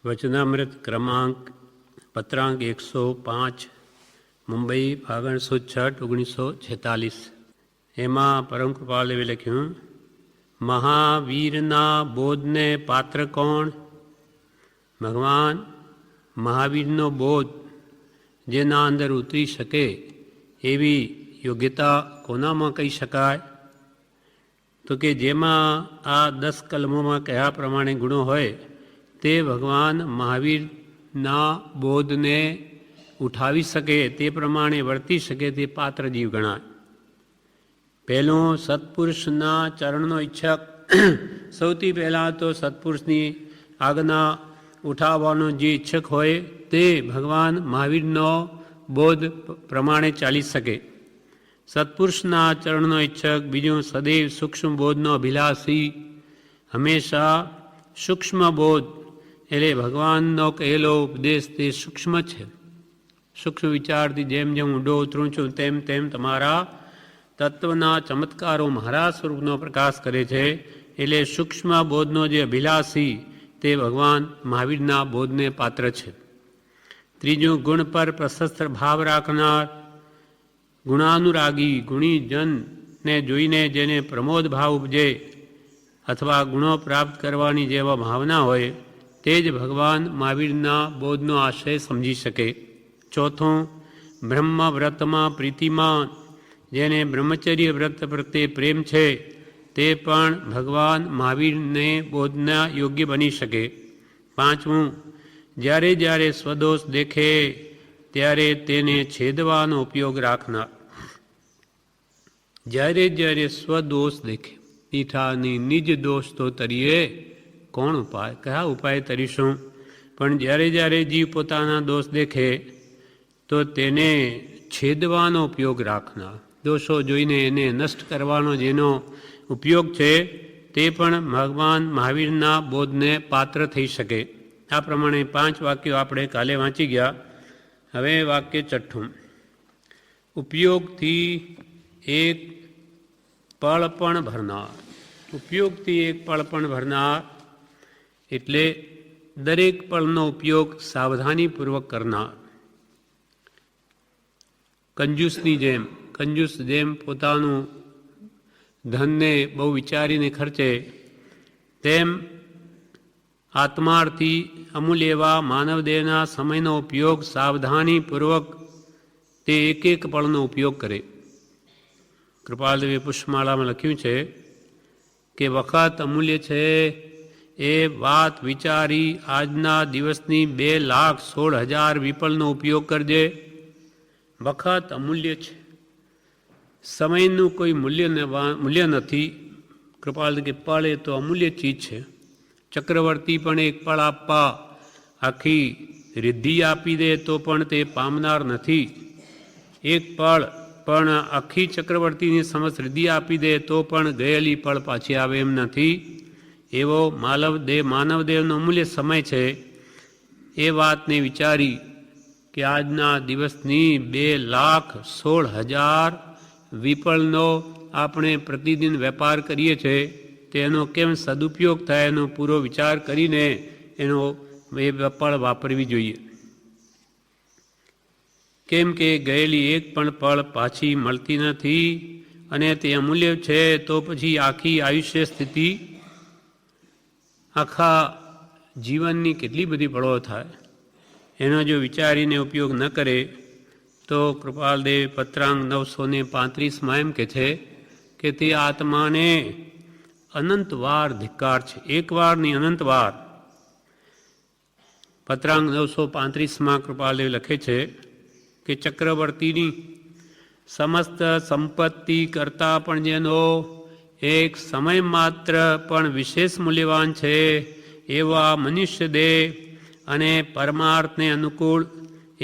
વચનામૃત ક્રમાંક પત્રાંક 105 મુંબઈ ફાગણ સુદ 1946 એમાં પરમ કૃપાળદેવે લખ્યું, મહાવીરના બોધને પાત્ર કોણ? ભગવાન મહાવીરનો બોધ જેના અંદર ઉતરી શકે એવી યોગ્યતા કોનામાં કહી શકાય? તો કે જેમાં આ 10 કલમોમાં કયા પ્રમાણે ગુણો હોય તે ભગવાન મહાવીરના બોધને ઉઠાવી શકે, તે પ્રમાણે વર્તી શકે તે પાત્ર જીવ ગણાય. પહેલું, સત્પુરુષના ચરણનો ઈચ્છક. સૌથી પહેલાં તો સત્પુરુષની આજ્ઞા ઉઠાવવાનો જે ઈચ્છક હોય તે ભગવાન મહાવીરનો બોધ પ્રમાણે ચાલી શકે. સત્પુરુષના ચરણનો ઈચ્છક. બીજું, સદૈવ સૂક્ષ્મ બોધનો અભિલાષી. હંમેશા સૂક્ષ્મ બોધ એટલે ભગવાનનો કહેલો ઉપદેશ તે સૂક્ષ્મ છે. સૂક્ષ્મ વિચારથી જેમ જેમ ઊંડો ઉતરું છું તેમ તેમ તમારા તત્વના ચમત્કારો મારા સ્વરૂપનો પ્રકાશ કરે છે. એટલે સૂક્ષ્મ બોધનો જે અભિલાષી તે ભગવાન મહાવીરના બોધને પાત્ર છે. ત્રીજું, ગુણ પર પ્રશસ્ત ભાવ રાખનાર. ગુણાનુરાગી ગુણીજનને જોઈને જેને પ્રમોદ ભાવ ઉપજે અથવા ગુણો પ્રાપ્ત કરવાની જેવા ભાવના હોય તે જ ભગવાન મહાવીરના બોધનો આશય સમજી શકે. ચોથું, બ્રહ્મ વ્રતમાં પ્રીતિમાન. જેને બ્રહ્મચર્ય વ્રત પ્રત્યે પ્રેમ છે તે પણ ભગવાન મહાવીરને બોધના યોગ્ય બની શકે. પાંચમું, જ્યારે જ્યારે સ્વદોષ દેખે ત્યારે તેને છેદવાનો ઉપયોગ રાખનાર. જ્યારે જ્યારે સ્વદોષ દેખે, ઈઠાની નિજ દોષ તો તરીએ કોણ ઉપાય? કયા ઉપાય તરીશું? પણ જ્યારે જ્યારે જીવ પોતાના દોષ દેખે તો તેને છેદવાનો ઉપયોગ રાખનાર. દોષો જોઈને એને નષ્ટ કરવાનો જેનો ઉપયોગ છે તે પણ ભગવાન મહાવીરના બોધને પાત્ર થઈ શકે. આ પ્રમાણે 5 વાક્યો આપણે કાલે વાંચી ગયા. હવે વાક્ય છઠ્ઠું, ઉપયોગથી એક પળ પણ ભરનાર. ઉપયોગથી એક પળ પણ ભરનાર એટલે દરેક પળનો ઉપયોગ સાવધાનીપૂર્વક કરનાર. કંજૂસની જેમ, કંજૂસ જેમ પોતાનું ધનને બહુ વિચારીને ખર્ચે તેમ આત્માર્થી અમૂલ્ય એવા માનવદેહના સમયનો ઉપયોગ સાવધાનીપૂર્વક તે એક એક પળનો ઉપયોગ કરે. કૃપાળદેવે પુષ્પમાળામાં લખ્યું છે કે વખત અમૂલ્ય છે એ વાત વિચારી આજના દિવસની 2,16,000 વિપલનો ઉપયોગ કરજે. વખત અમૂલ્ય છે, સમયનું કોઈ મૂલ્ય નથી. કૃપાળ કે પળ એ તો અમૂલ્ય ચીજ છે. ચક્રવર્તી પણ એક પળ આપવા આખી રિદ્ધિ આપી દે તો પણ તે પામનાર નથી. એક પળ પણ આખી ચક્રવર્તીની સમસ્ત રિદ્ધિ આપી દે તો પણ ગયેલી પળ પાછી આવે એમ નથી. એવો માનવદેવનો અમૂલ્ય સમય છે. એ વાતને વિચારી કે આજના દિવસની 2,16,000 વિપલનો આપણે પ્રતિદિન વેપાર કરીએ છીએ તેનો કેમ સદુપયોગ થાય એનો પૂરો વિચાર કરીને એનો એ પળ વાપરવી જોઈએ. કેમ કે ગયેલી એક પણ પળ પાછી મળતી નથી અને તે અમૂલ્ય છે. તો પછી આખી આયુષ્ય સ્થિતિ, આખા જીવનની કેટલી બધી પળો થાય એનો જો વિચારીને ઉપયોગ ન કરે તો કૃપાલદેવ પત્રાંક 935 એમ કહે છે કે તે આત્માને અનંતવાર ધિક્કાર છે. એક વાર નહીં, અનંતવાર. પત્રાંક 935 કૃપાલદેવ લખે છે કે ચક્રવર્તીની સમસ્ત સંપત્તિ કરતાં પણ જેનો એક સમય માત્ર પણ વિશેષ મૂલ્યવાન છે એવા મનુષ્ય દેહ અને પરમાર્થને અનુકૂળ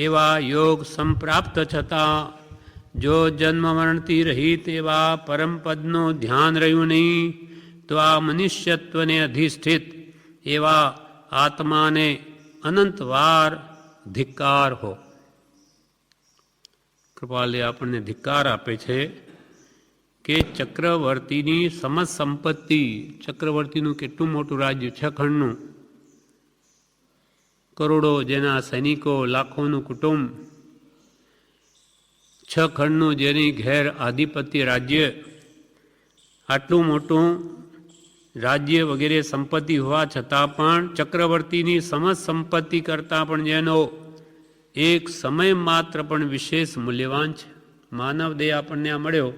એવા યોગ સંપ્રાપ્ત છતાં જો જન્મ મરણથી રહિત એવા પરમપદનું ધ્યાન રહ્યું નહીં તો આ મનુષ્યત્વને અધિષ્ઠિત એવા આત્માને અનંતવાર ધિક્કાર હો. કૃપાલે આપણને ધિક્કાર આપે છે કે ચક્રવર્તીની સમસ્ત સંપત્તિ, ચક્રવર્તીનું કેટલું મોટું રાજ્ય, 6 ખંડનું, કરોડો જેના સૈનિકો, લાખોનું કુટુંબ, 6 ખંડનું જેની ઘેર આધિપત્ય રાજ્ય, આટલું મોટું રાજ્ય વગેરે સંપત્તિ હોવા છતાં પણ ચક્રવર્તીની સમસ્ત સંપત્તિ કરતાં પણ જેનો એક સમય માત્ર પણ વિશેષ મૂલ્યવાન છે. માનવ દેહ આપણને આ મળ્યો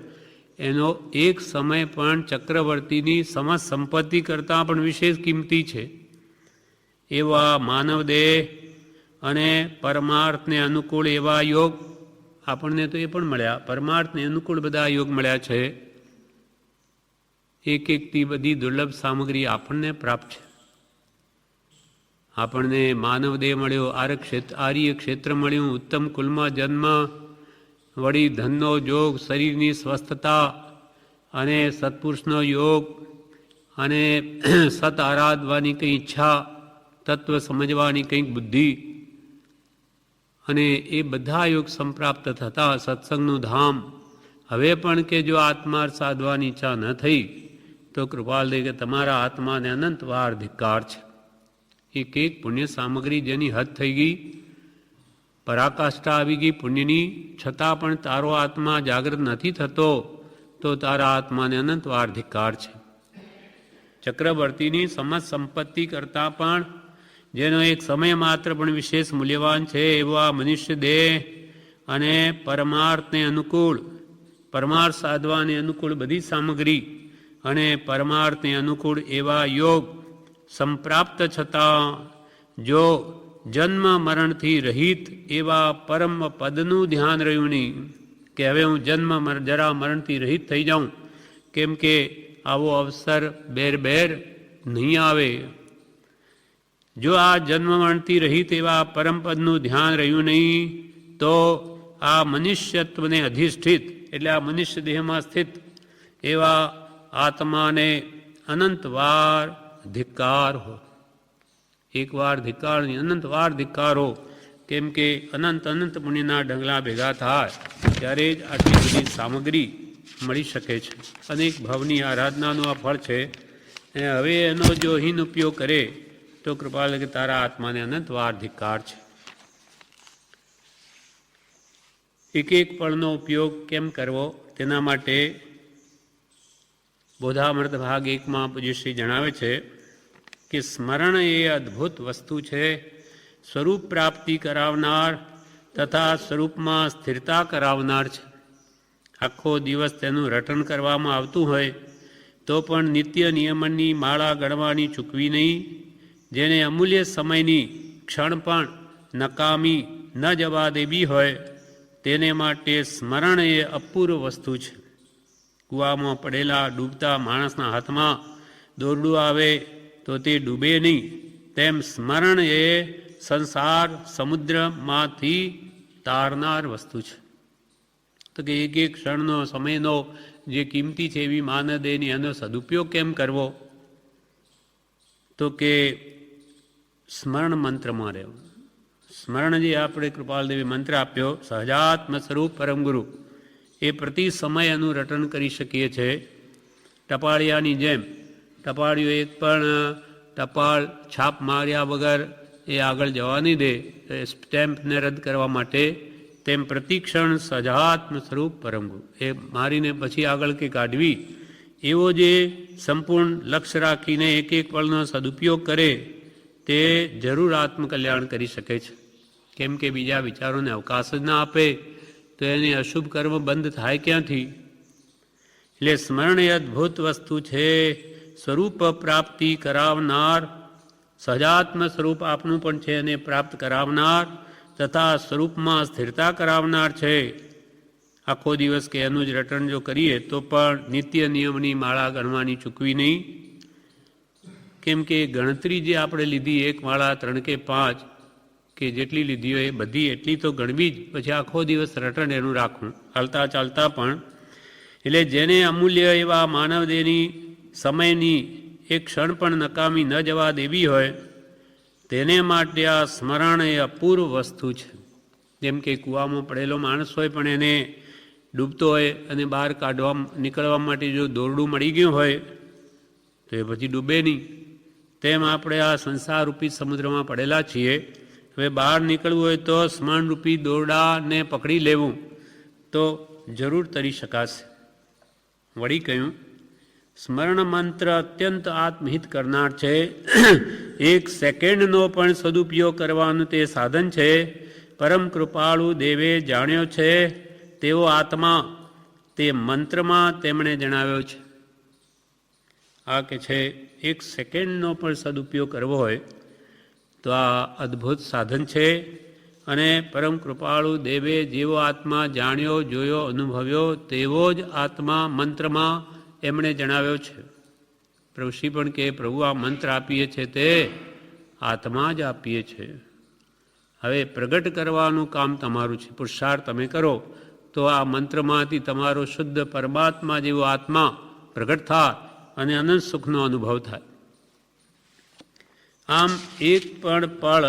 એનો એક સમય પણ ચક્રવર્તીની સમસ્ત સંપત્તિ કરતાં પણ વિશેષ કિંમતી છે. એવા માનવ દેહ અને પરમાર્થને અનુકૂળ એવા યોગ આપણને તો એ પણ મળ્યા, પરમાર્થને અનુકૂળ બધા યોગ મળ્યા છે. એક એકથી બધી દુર્લભ સામગ્રી આપણને પ્રાપ્ત છે. આપણને માનવ દેહ મળ્યો, આર્ય ક્ષેત્ર મળ્યું, ઉત્તમ કુલમાં જન્મ, વળી ધનનો યોગ, શરીરની સ્વસ્થતા અને સત્પુરુષનો યોગ અને સત આરાધવાની કંઈ ઈચ્છા, તત્વ સમજવાની કંઈક બુદ્ધિ, અને એ બધા યોગ સંપ્રાપ્ત થતા સત્સંગનું ધામ. હવે પણ કે જો આત્મા સાધવાની ઈચ્છા ન થઈ તો કૃપાલ દે કે તમારા આત્માને અનંત વાર ધિક્કાર છે. એક એક પુણ્ય સામગ્રી જેની હદ થઈ ગઈ, પરાકાષ્ઠા આવી ગઈ પુણ્યની, છતાં પણ તારો આત્મા જાગૃત નથી થતો તો તારા આત્માને અનંત વાર ધિક્કાર છે. ચક્રવર્તીની સમસ્ત સંપત્તિ કરતાં પણ જેનો એક સમય માત્ર પણ વિશેષ મૂલ્યવાન છે એવા મનુષ્ય દેહ અને પરમાર્થને અનુકૂળ, પરમાર્થ સાધવાને અનુકૂળ બધી સામગ્રી અને પરમાર્થને અનુકૂળ એવા યોગ સંપ્રાપ્ત છતાં જો જન્મ મરણથી રહિત એવા પરમ પદનું ધ્યાન રહ્યું નહીં કે હવે હું જન્મ જરા મરણથી રહિત થઈ જાઉં, કેમ કે આવો અવસર બેર નહીં આવે. જો આ જન્મ મરણથી રહિત એવા પરમપદનું ધ્યાન રહ્યું નહીં તો આ મનુષ્યત્વને અધિષ્ઠિત એટલે આ મનુષ્ય દેહમાં સ્થિત એવા આત્માને અનંત વાર ધિક્કાર હો. એક વાર ધિક્કાર નહીં, અનંત વાર ધિક્કાર હો. કેમ કે અનંત પુણ્યના ઢગલા ભેગા થાય ત્યારે જ આટલી બધી સામગ્રી મળી શકે છે. અનેક ભાવની આરાધનાનું આ ફળ છે. હવે એનો જો હીન ઉપયોગ કરે તો કૃપાલ કે તારા આત્માને અનંત વાર ધિક્કાર છે. એક એક પળનો ઉપયોગ કેમ કરવો તેના માટે બોધામૃત ભાગ 1માં પૂજ્યશ્રી જણાવે છે કે સ્મરણ એ અદ્ભુત વસ્તુ છે, સ્વરૂપ પ્રાપ્તિ કરાવનાર તથા સ્વરૂપમાં સ્થિરતા કરાવનાર છે. આખો દિવસ તેનું રટણ કરવામાં આવતું હોય તો પણ નિત્ય નિયમનની માળા ગણવાની ચૂકવી નહીં. જેને અમૂલ્ય સમયની ક્ષણ પણ નકામી ન જવા દેવી હોય તેને માટે સ્મરણ એ અપૂર્વ વસ્તુ છે. કૂવામાં પડેલા ડૂબતા માણસના હાથમાં દોરડું આવે તો તે ડૂબે નહીં, તેમ સ્મરણ એ સંસાર સમુદ્રમાંથી તારનાર વસ્તુ છે. તો કે એક એક ક્ષણનો સમયનો જે કિંમતી છે એવી માનદેહની એનો સદુપયોગ કેમ કરવો? તો કે સ્મરણ મંત્રમાં રહેવું. સ્મરણ જે આપણે કૃપાલદેવી મંત્ર આપ્યો સહજાત્મ સ્વરૂપ પરમગુરુ, એ પ્રતિ સમય એનું રટન કરી શકીએ છીએ. ટપાળિયાની જેમ ટપાળીઓ એક પણ ટપાળ છાપ માર્યા વગર એ આગળ જવા નહીં દે સ્ટેમ્પને રદ કરવા માટે, તેમ પ્રતિક્ષણ સહજાત્મ સ્વરૂપ પરમગુરુ એ મારીને પછી આગળ કે કાઢવી, એવો જે સંપૂર્ણ લક્ષ્ય રાખીને એક એક પળનો સદુપયોગ કરે તે જરૂર આત્મકલ્યાણ કરી શકે છે. કેમ કે બીજા વિચારોને અવકાશ જ ના આપે તો એને અશુભ કર્મ બંધ થાય ક્યાંથી? એટલે સ્મરણ એ અદ્ભુત વસ્તુ છે, સ્વરૂપ પ્રાપ્તિ કરાવનાર, સહજાત્મ સ્વરૂપ આપનું પણ છે એને પ્રાપ્ત કરાવનાર તથા સ્વરૂપમાં સ્થિરતા કરાવનાર છે. આખો દિવસ કે એનું જ રટણ જો કરીએ તો પણ નિત્ય નિયમની માળા ગણવાની ચૂકવી નહીં. કેમ કે ગણતરી જે આપણે લીધી 1 માળા 3 કે 5 કે જેટલી લીધી હોય એ બધી એટલી તો ગણવી જ, પછી આખો દિવસ રટણ એનું રાખવું ચાલતા ચાલતા પણ. એટલે જેને અમૂલ્ય એવા માનવદેહની સમયની એક ક્ષણ પણ નકામી ન જવા દેવી હોય તેને માટે આ સ્મરણ એ અપૂર્વ વસ્તુ છે. જેમ કે કૂવામાં પડેલો માણસ હોય પણ એને ડૂબતો હોય અને બહાર નીકળવા માટે જો દોરડું મળી ગયું હોય તો એ પછી ડૂબે નહીં. તેમ આપણે આ સંસારરૂપી સમુદ્રમાં પડેલા છીએ હવે બહાર નીકળવું હોય તો સ્મરણરૂપી દોરડાને પકડી લેવું તો જરૂર તરી શકાશે. વળી કહ્યું, સ્મરણ મંત્ર અત્યંત આત્મહિત કરનાર છે. એક સેકન્ડનો પણ સદુપયોગ કરવાનું તે સાધન છે. પરમ કૃપાળુ દેવે જાણ્યો છે તેવો આત્મા તે મંત્રમાં તેમણે જણાવ્યો છે. આ કે છે એક સેકન્ડનો પણ સદુપયોગ કરવો હોય તો આ અદ્ભુત સાધન છે. અને પરમ કૃપાળુ દેવે જેવો આત્મા જાણ્યો, જોયો, અનુભવ્યો તેવો જ આત્મા મંત્રમાં એમણે જણાવ્યો છે. પ્રભુશ્રી પણ કે પ્રભુ આ મંત્ર આપીએ છે તે આત્મા જ આપીએ છે. હવે પ્રગટ કરવાનું કામ તમારું છે. પુરુષાર્થ તમે કરો તો આ મંત્રમાંથી તમારો શુદ્ધ પરમાત્મા જેવો આત્મા પ્રગટ થાય અને અનંત સુખનો અનુભવ થાય. આમ એક પણ પળ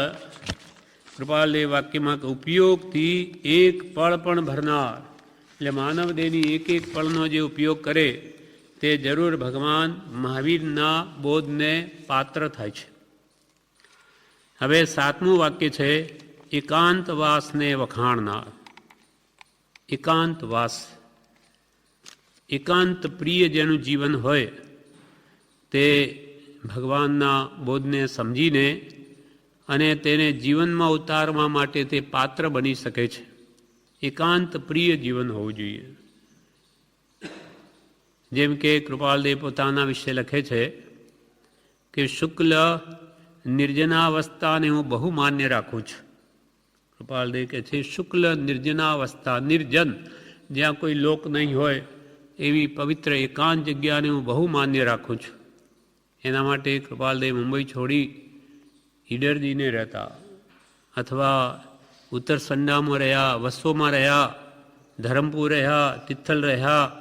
કૃપાલે વાક્યમાં ઉપયોગથી એક પળ પણ ભરનાર, એટલે માનવ દેહની એક એક પળનો જે ઉપયોગ કરે તે જરૂર ભગવાન મહાવીરના બોધને પાત્ર થાય છે. હવે 7મું વાક્ય છે એકાંતવાસને વખાણનાર. એકાંતવાસ, એકાંત પ્રિય જેનું જીવન હોય તે ભગવાનના બોધને સમજીને અને તેને જીવનમાં ઉતારવા માટે તે પાત્ર બની શકે છે. એકાંત પ્રિય જીવન હોવું જોઈએ. જેમ કે કૃપાલદેવ પોતાના વિશે લખે છે કે શુક્લ નિર્જનાવસ્થાને હું બહુ માન્ય રાખું છું. કૃપાલદેવ કહે છે શુક્લ નિર્જનાવસ્થા, નિર્જન જ્યાં કોઈ લોક નહીં હોય એવી પવિત્ર એકાંત જગ્યાને હું બહુ માન્ય રાખું છું. એના માટે કૃપાલદેવ મુંબઈ છોડી ઈડરજીને રહેતા, અથવા ઉત્તર સંડામાં રહ્યા, વસોમાં રહ્યા, ધરમપુર રહ્યા, તિથલ રહ્યા,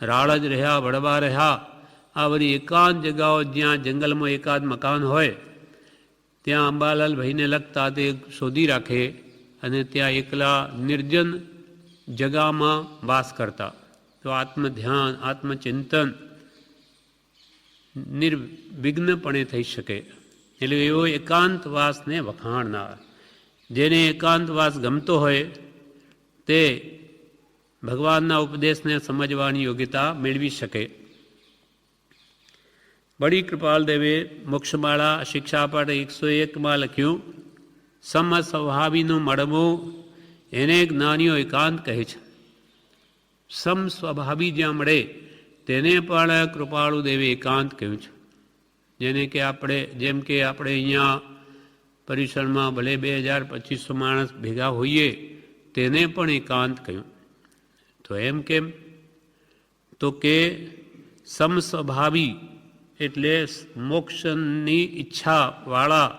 રાળજ રહ્યા, વડવા રહ્યા. આ બધી એકાંત જગાઓ જ્યાં જંગલમાં એકાદ મકાન હોય ત્યાં અંબાલાલ ભાઈને લગતા તે શોધી રાખે અને ત્યાં એકલા નિર્જન જગામાં વાસ કરતા. તો આત્મધ્યાન, આત્મચિંતન નિર્વિઘ્નપણે થઈ શકે. એટલે એવો એકાંતવાસને વખાણનાર, જેને એકાંતવાસ ગમતો હોય તે ભગવાનના ઉપદેશને સમજવાની યોગ્યતા મેળવી શકે. બડી કૃપાલદેવે મોક્ષમાળા શિક્ષાપાઠ 101માં લખ્યું, સમ સ્વભાવીનું મળવું એને જ્ઞાનીઓ એકાંત કહે છે. સમ સ્વભાવી જ્યાં મળે તેને પણ કૃપાળુ દેવે એકાંત કહ્યું છે. જેને કે આપણે જેમ કે આપણે અહીંયા પરિસરમાં ભલે 2000-2500 માણસ ભેગા હોઈએ તેને પણ એકાંત કહ્યું. તો એમ કેમ? તો કે સમસ્વભાવી એટલે મોક્ષની ઈચ્છાવાળા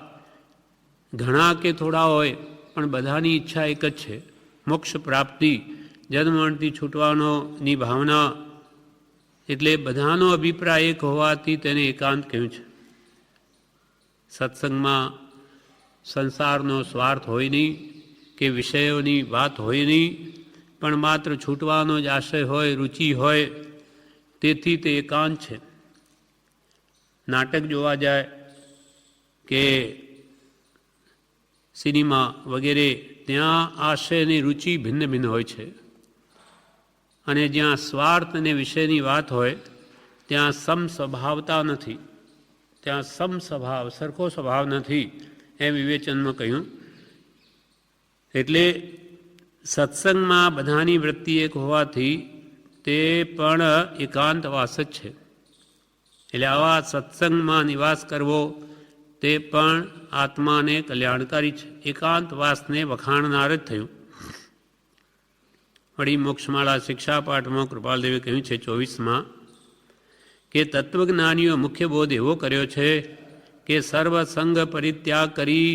ઘણા કે થોડા હોય પણ બધાની ઈચ્છા એક જ છે, મોક્ષ પ્રાપ્તિ, જન્મમરણથી છૂટવાનોની ભાવના. એટલે બધાનો અભિપ્રાય એક હોવાથી તેને એકાંત કહ્યું છે. સત્સંગમાં સંસારનો સ્વાર્થ હોય નહીં કે વિષયોની વાત હોય નહીં, પણ માત્ર છૂટવાનો જ આશય હોય, રુચિ હોય, તેથી તે એકાંત છે. નાટક જોવા જાય કે સિનેમા વગેરે ત્યાં આશયની રુચિ ભિન્ન ભિન્ન હોય છે. અને જ્યાં સ્વાર્થ અને વિષયની વાત હોય ત્યાં સમસ્વભાવતા નથી, ત્યાં સમસ્વભાવ, સરખો સ્વભાવ નથી એમ વિવેચનમાં કહ્યું. એટલે સત્સંગમાં બધાની વૃત્તિ એક હોવાથી તે પણ એકાંતવાસ જ છે. એટલે આવા સત્સંગમાં નિવાસ કરવો તે પણ આત્માને કલ્યાણકારી છે. એકાંતવાસને વખાણનાર જ થયું. વળી મોક્ષમાળા શિક્ષાપાઠમાં કૃપાલદેવે કહ્યું છે 24માં કે તત્વજ્ઞાનીઓ મુખ્ય બોધ એવો કર્યો છે કે સર્વ સંગ પરિત્યાગ કરી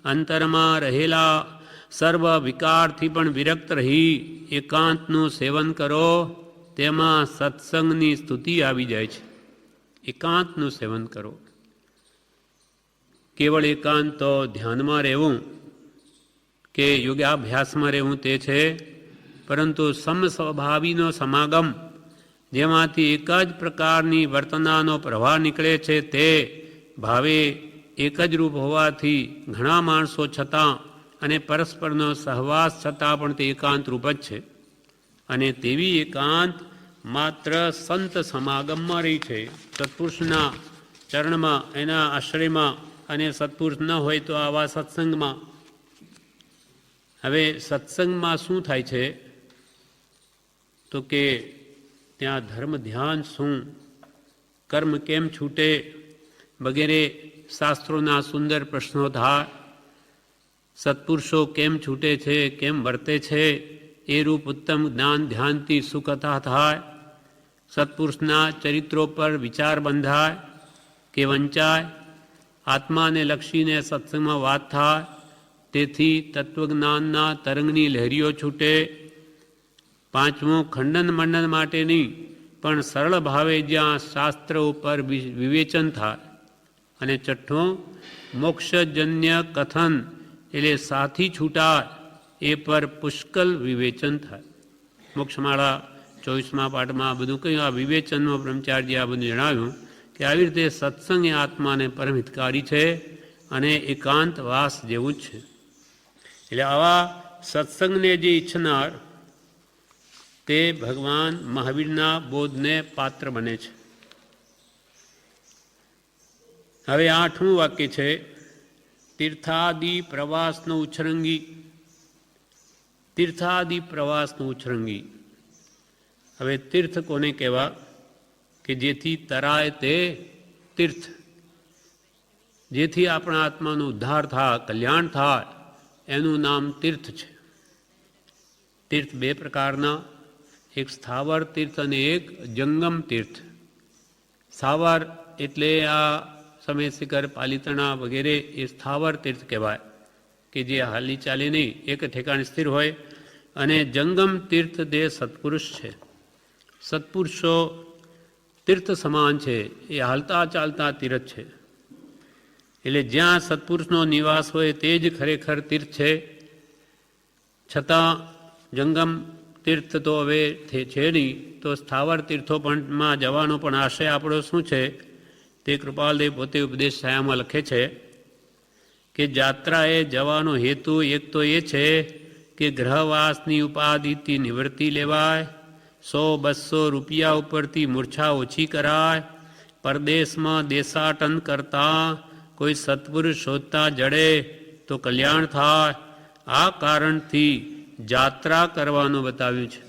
અંતરમાં રહેલા સર્વ વિકારથી પણ વિરક્ત રહી એકાંતનું સેવન કરો, તેમાં સત્સંગની સ્તુતિ આવી જાય છે. એકાંતનું સેવન કરો. કેવળ એકાંત તો ધ્યાનમાં રહેવું કે યોગાભ્યાસમાં રહેવું તે છે, પરંતુ સમસ્વભાવીનો સમાગમ જેમાંથી એક જ પ્રકારની વર્તનાનો પ્રવાહ નીકળે છે તે ભાવે એક જ રૂપ હોવાથી ઘણા માણસો છતાં અને પરસ્પરનો સહવાસ છતાં પણ તે એકાંત રૂપ જ છે. અને તેવી એકાંત માત્ર સંત સમાગમમાં રહી છે, સત્પુરુષના ચરણમાં, એના આશ્રયમાં, અને સત્પુરુષ ન હોય તો આવા સત્સંગમાં. હવે સત્સંગમાં શું થાય છે તો કે ત્યાં ધર્મ ધ્યાન શું, કર્મ કેમ છૂટે વગેરે શાસ્ત્રોના સુંદર પ્રશ્નો થાય. સત્પુરુષો કેમ છૂટે છે, કેમ વર્તે છે, એ રૂપ ઉત્તમ જ્ઞાન ધ્યાનથી સુકથા થાય. સત્પુરુષના ચરિત્રો પર વિચાર બંધાય કે વંચાય. આત્માને લક્ષીને સત્સંગમાં વાત થાય, તેથી તત્વજ્ઞાનના તરંગની લહેરીઓ છૂટે. પાંચમું, ખંડન મંડન માટે નહીં, પણ સરળ ભાવે જ્યાં શાસ્ત્ર ઉપર વિવેચન થાય. અને છઠ્ઠું, મોક્ષજન્ય કથન એટલે સાથી છૂટાય એ પર પુષ્કળ વિવેચન થાય. મોક્ષમાળા 24મા પાઠમાં બધું કહ્યું. આ વિવેચનમાં બ્રહ્મચારીએ આ બધું જણાવ્યું કે આવી રીતે સત્સંગ એ આત્માને પરમ હિતકારી છે અને એકાંત વાસ જેવું જ છે. એટલે આવા સત્સંગને જે ઈચ્છનાર તે ભગવાન મહાવીરના બોધને પાત્ર બને છે. હવે 8મું વાક્ય છે, તીર્થાદિ પ્રવાસનો ઉચ્છરંગી. તીર્થાદિ પ્રવાસનો ઉચ્છરંગી. હવે તીર્થ કોને કહેવા કે જેથી તરાય તે તીર્થ, જેથી આપણા આત્માનો ઉદ્ધાર થાય, કલ્યાણ થાય, એનું નામ તીર્થ છે. તીર્થ બે પ્રકારના, એક સ્થાવર તીર્થ અને એક જંગમ તીર્થ. સ્થાવર એટલે આ સમયશિખર, પાલિતાણા વગેરે એ સ્થાવર તીર્થ કહેવાય કે જે હાલી ચાલે નહીં, એક ઠેકાણે સ્થિર હોય. અને જંગમ તીર્થ તે સત્પુરુષ છે. સત્પુરુષો તીર્થ સમાન છે, એ હાલતા ચાલતા તીર્થ છે. એટલે જ્યાં સત્પુરુષનો નિવાસ હોય તે જ ખરેખર તીર્થ છે. છતાં જંગમ તીર્થ તો હવે છે નહીં, તો સ્થાવર તીર્થો પણમાં જવાનો પણ આશય આપણો શું છે તે કૃપાલદેવ પોતે ઉપદેશ છાયામાં લખે છે કે જાત્રાએ જવાનો હેતુ એક તો એ છે કે ગ્રહવાસની ઉપાધિથી નિવૃત્તિ લેવાય, 100-200 રૂપિયા ઉપરથી મૂર્છા ઓછી કરાય, પરદેશમાં દેશાટન કરતા કોઈ સત્પુરુષ શોધતા જડે તો કલ્યાણ થાય. આ કારણથી યાત્રા કરવાનું બતાવ્યું છે.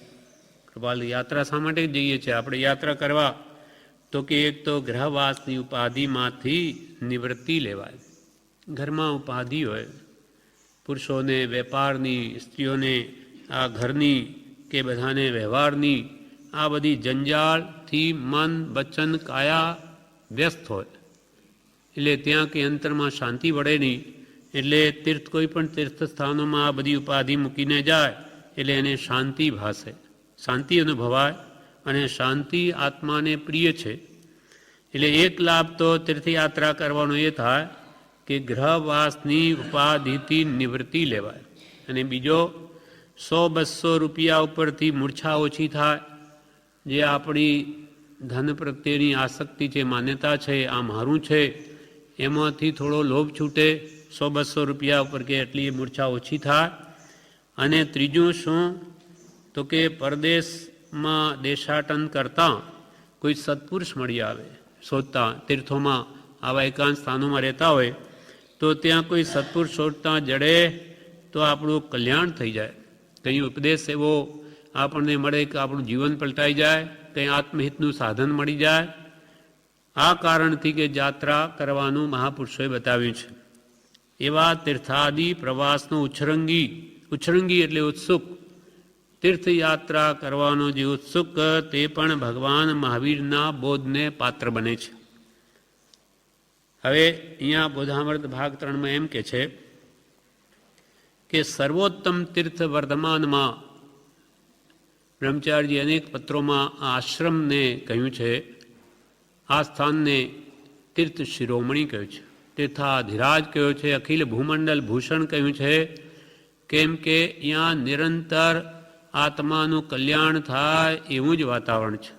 કૃપાલ, યાત્રા શા માટે જઈએ છીએ આપણે યાત્રા કરવા? તો કે એક તો ગ્રહવાસની ઉપાધિમાંથી નિવૃત્તિ લેવાય. ઘરમાં ઉપાધિ હોય, પુરુષોને વેપારની, સ્ત્રીઓને આ ઘરની કે બધાને વ્યવહારની, આ બધી જંજાળથી મન, વચન, કાયા વ્યસ્ત હોય. એટલે ત્યાં કે અંતરમાં શાંતિ વળે નહીં. એટલે તીર્થ, કોઈ પણ તીર્થ સ્થાનોમાં આ બધી ઉપાધિ મૂકીને જાય એટલે એને શાંતિ ભાસે, શાંતિ અનુભવાય, અને શાંતિ આત્માને પ્રિય છે. એટલે એક લાભ તો તીર્થયાત્રા કરવાનો એ થાય કે ગ્રહવાસની ઉપાધિથી નિવૃત્તિ લેવાય. અને બીજો 100-200 રૂપિયા ઉપરથી મૂર્છા ઓછી થાય. જે આપણી ધન પ્રત્યેની આસક્તિ છે, માન્યતા છે, આ મારું છે, એમાંથી થોડો લોભ છૂટે. 100-200 રૂપિયા ઉપર કે એટલી મૂર્છા ઓછી થાય. અને ત્રીજું શું તો કે પરદેશમાં દેશાટન કરતાં કોઈ સત્પુરુષ મળી આવે, શોધતા તીર્થોમાં આવા એકાંત સ્થાનોમાં રહેતા હોય તો ત્યાં કોઈ સત્પુરુષ શોધતા જડે તો આપણું કલ્યાણ થઈ જાય. કંઈ ઉપદેશ એવો આપણને મળે કે આપણું જીવન પલટાઈ જાય, કંઈ આત્મહિતનું સાધન મળી જાય. આ કારણથી કે યાત્રા કરવાનું મહાપુરુષોએ બતાવ્યું છે. એવા તીર્થાદિ પ્રવાસનો ઉચ્છરંગી, ઉચ્છરંગી એટલે ઉત્સુક, તીર્થયાત્રા કરવાનો જે ઉત્સુક તે પણ ભગવાન મહાવીરના બોધને પાત્ર બને છે. હવે અહીંયા બોધામૃત ભાગ 3માં એમ કે છે કે સર્વોત્તમ તીર્થ વર્ધમાનમાં બ્રહ્મચારીજી અનેક પત્રોમાં આ આશ્રમને કહ્યું છે, આ સ્થાનને તીર્થ શિરોમણી કહ્યું છે, તીર્થાધિરાજ કહ્યું છે, અખિલ ભૂમંડલ ભૂષણ કહ્યું છે. કેમ કે અહીંયા નિરંતર આત્માનું કલ્યાણ થાય એવું જ વાતાવરણ છે.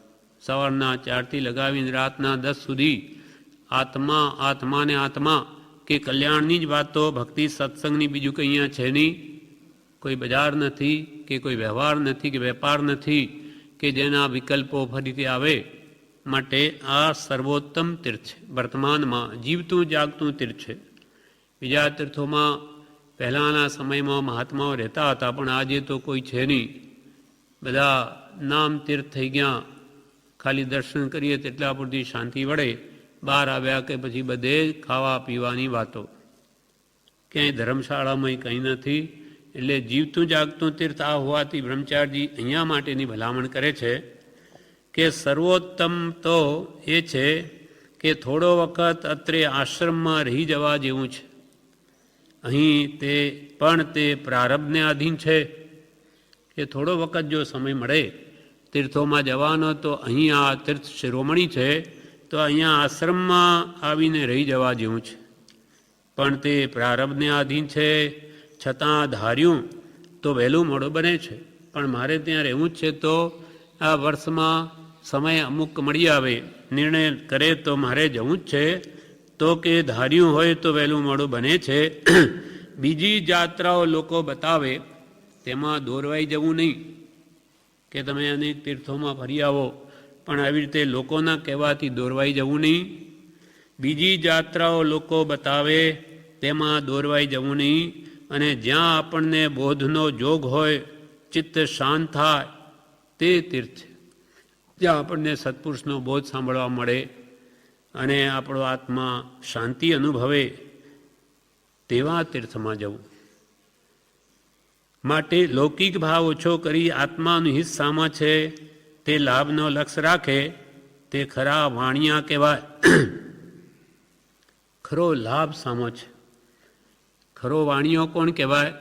સવારના 4થી લગાવીને રાતના 10 સુધી આત્મા, આત્માને આત્મા કે કલ્યાણની જ વાતો, ભક્તિ સત્સંગની બીજું કંઈ અહીંયા છે નહીં. કોઈ બજાર નથી, કે કોઈ વ્યવહાર નથી, કે વેપાર નથી, કે જેના વિકલ્પો ફરીથી આવે. માટે આ સર્વોત્તમ તીર્થ છે. વર્તમાનમાં જીવતું જાગતું તીર્થ છે. બીજા તીર્થોમાં પહેલાંના સમયમાં મહાત્માઓ રહેતા હતા, પણ આજે તો કોઈ છે નહીં. બધા નામ તીર્થ થઈ ગયા. ખાલી દર્શન કરીએ તેટલા પૂરતી શાંતિ વળે. બહાર આવ્યા કે પછી બધે ખાવા પીવાની વાતો. ક્યાંય ધર્મશાળામાં કંઈ નથી. એટલે જીવતું જાગતું તીર્થ આ હોવાથી બ્રહ્મચારીજી અહીંયા માટેની ભલામણ કરે છે કે સર્વોત્તમ તો એ છે કે થોડો વખત અત્રે આશ્રમમાં રહી જવા જેવું છે. અહીં તે પ્રારબ્ધને આધીન છે કે થોડો વખત જો સમય મળે તીર્થોમાં જવાનો, તો અહીં આ તીર્થ શિરોમણી છે, તો અહીંયા આશ્રમમાં આવીને રહી જવા જેવું છે. પણ તે પ્રારબ્ધને આધીન છે, છતાં ધાર્યું તો વહેલું મોડું બને છે. પણ મારે ત્યાં રહેવું જ છે, તો આ વર્ષમાં સમય અમુક મળી આવે, નિર્ણય કરે તો મારે જવું જ છે, તો કે ધાર્યું હોય તો વહેલું મોડું બને છે. બીજી જાત્રાઓ લોકો બતાવે તેમાં દોરવાઈ જવું નહીં કે તમે અનેક તીર્થોમાં ફરી આવો, પણ આવી રીતે લોકોના કહેવાથી દોરવાઈ જવું નહીં. બીજી જાત્રાઓ લોકો બતાવે તેમાં દોરવાઈ જવું નહીં. અને જ્યાં આપણને બોધનો જોગ હોય, ચિત્ત શાંત થાય, તે તીર્થ છે. જ્યાં આપણને સત્પુરુષનો બોધ સાંભળવા મળે અને આપણો આત્મા શાંતિ અનુભવે, તેવા તીર્થમાં જવું. માટે લૌકિક ભાવ ઓછો કરી આત્માનું હિત સામા છે, તે લાભનો લક્ષ્ય રાખે, તે ખરા વાણિયા કહેવાય. ખરો લાભ સામો છે. ખરો વાણિયો કોણ કહેવાય?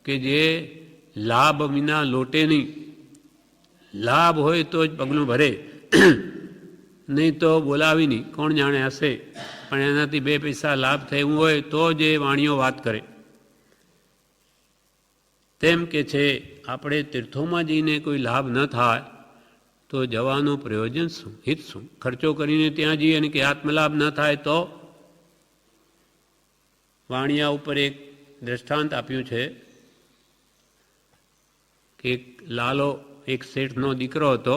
કે જે લાભ વિના લોટે નહીં. લાભ હોય તો જ પગલું ભરે, નહીં તો બોલાવી નહીં. કોણ જાણે હશે, પણ એનાથી બે પૈસા લાભ થયું હોય તો જ એ વાણીઓ વાત કરે. તેમ કે છે આપણે તીર્થોમાં જઈને કોઈ લાભ ન થાય તો જવાનું પ્રયોજન શું, હિત શું? ખર્ચો કરીને ત્યાં જઈએ અને કે આત્મલાભ ન થાય તો? વાણિયા ઉપર એક દ્રષ્ટાંત આપ્યું છે કે એક લાલો, એક શેઠનો દીકરો હતો.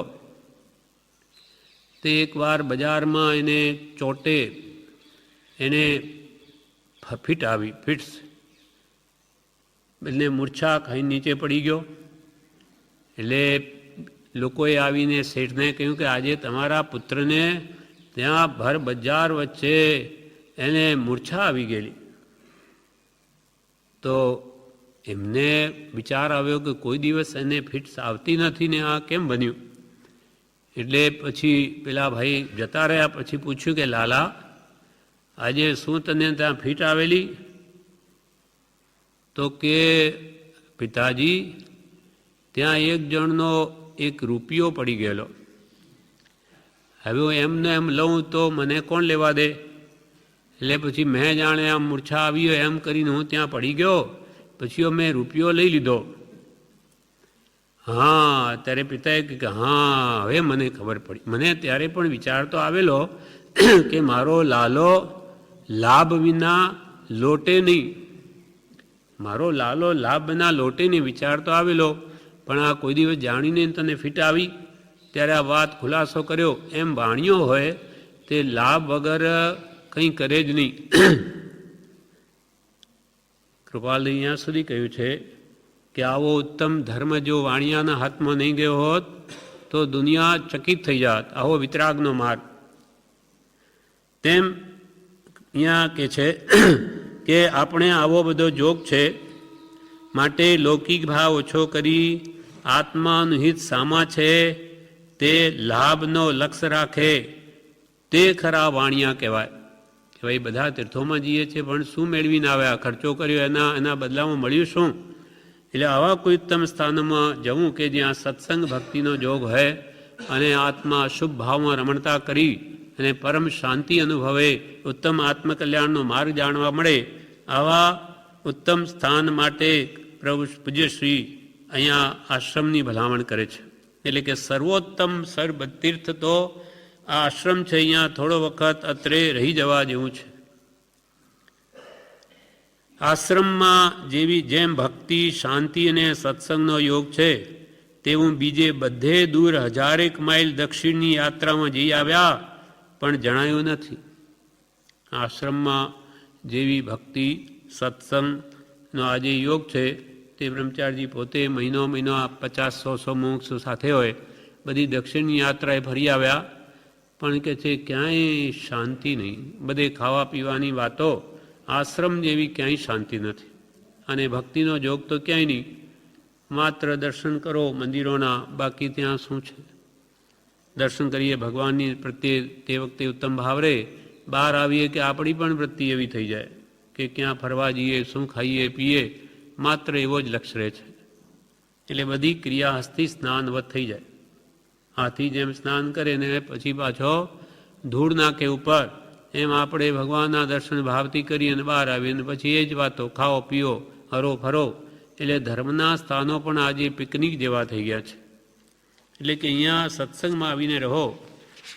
તે એકવાર બજારમાં એને ચોટે એને ફીટ આવી, ફિટ્સ, એટલે મૂર્છા ખાઈ નીચે પડી ગયો. એટલે લોકોએ આવીને શેઠને કહ્યું કે આજે તમારા પુત્રને ત્યાં ભર બજાર વચ્ચે એને મૂર્છા આવી ગયેલી. તો એમને વિચાર આવ્યો કે કોઈ દિવસ એને ફિટ્સ આવતી નથી ને આ કેમ બન્યું? એટલે પછી પેલા ભાઈ જતા રહ્યા. પછી પૂછ્યું કે લાલા, આજે શું તને ત્યાં ફિટ આવેલી? તો કે પિતાજી, ત્યાં એક જણનો એક રૂપિયો પડી ગયેલો. હવે હું એમને એમ લઉં તો મને કોણ લેવા દે? એટલે પછી મેં જાણે આમ મૂર્છા આવી હોય એમ કરીને હું ત્યાં પડી ગયો. પછી મેં રૂપિયો લઈ લીધો. હા, ત્યારે પિતાએ કહ્યું કે હા, હવે મને ખબર પડી. મને ત્યારે પણ વિચાર તો આવેલો કે મારો લાલો લાભ વિના લોટે નહીં. મારો લાલો લાભ વિના લોટે નહીં, વિચાર તો આવેલો. પણ આ કોઈ દિવસ જાણીને તને ફીટ આવી ત્યારે આ વાત ખુલાસો કર્યો. એમ વાણિયો હોય તે લાભ વગર કંઈ કરે જ નહીં. કૃપાલજી અહીંયા સુધી કહ્યું છે કે આવો ઉત્તમ ધર્મ જો વાણિયાના હાથમાં નહીં ગયો હોત તો દુનિયા ચકિત થઈ જાત. આવો વિતરાગનો માર્ગ. તેમ અહીંયા કે છે કે આપણે આવો બધો જોગ છે, માટે લૌકિક ભાવ ઓછો કરી આત્માનું હિત સામા છે, તે લાભનો લક્ષ્ય રાખે, તે ખરા વાણિયા કહેવાય. કે ભાઈ બધા તીર્થોમાં જઈએ છીએ પણ શું મેળવીને આવ્યા? ખર્ચો કર્યો એના બદલામાં મળ્યું શું? એટલે આવા કોઈ ઉત્તમ સ્થાનમાં જવું કે જ્યાં સત્સંગ ભક્તિનો જોગ હોય અને આત્મા શુભ ભાવમાં રમણતા કરી અને પરમ શાંતિ અનુભવે, ઉત્તમ આત્મકલ્યાણનો માર્ગ જાણવા મળે. આવા ઉત્તમ સ્થાન માટે પ્રભુ પૂજ્યશ્રી અહીંયા આશ્રમની ભલામણ કરે છે. એટલે કે સર્વોત્તમ સર્વ તીર્થ તો આ આશ્રમ છે. અહીંયા થોડો વખત અત્રે રહી જવા જેવું છે. આશ્રમમાં જેમ ભક્તિ, શાંતિ અને સત્સંગનો યોગ છે તેવું બીજે બધે દૂર હજારેક માઇલ દક્ષિણની યાત્રામાં જઈ આવ્યા પણ જણાયું નથી. આશ્રમમાં જેવી ભક્તિ, સત્સંગનો આજે યોગ છે તે બ્રહ્મચારીજી પોતે મહિનો 50-100 મોક્ષો સાથે હોય બધી દક્ષિણની યાત્રાએ ફરી આવ્યા પણ કે છે ક્યાંય શાંતિ નહીં. બધે ખાવા પીવાની વાતો, આશ્રમ જેવી ક્યાંય શાંતિ નથી. અને ભક્તિનો જોગ તો ક્યાંય નહીં. માત્ર દર્શન કરો મંદિરોના, બાકી ત્યાં શું છે? દર્શન કરીએ ભગવાનની પ્રત્યે તે વખતે ઉત્તમ ભાવ રહે, બહાર આવીએ કે આપણી પણ વૃત્તિ એવી થઈ જાય કે ક્યાં ફરવા જઈએ, શું ખાઈએ પીએ, માત્ર એવો જ લક્ષ્ય રહે છે. એટલે બધી ક્રિયા હસ્તી સ્નાનવત થઈ જાય. હાથી જેમ સ્નાન કરે ને પછી પાછો ધૂળ નાખે ઉપર, એમ આપણે ભગવાનના દર્શન ભાવથી કરીએ અને બહાર આવીએ અને પછી એ જ વાતો, ખાઓ પીઓ, હરો ફરો. એટલે ધર્મના સ્થાનો પણ આજે પિકનિક જેવા થઈ ગયા છે. એટલે કે અહીંયા સત્સંગમાં આવીને રહો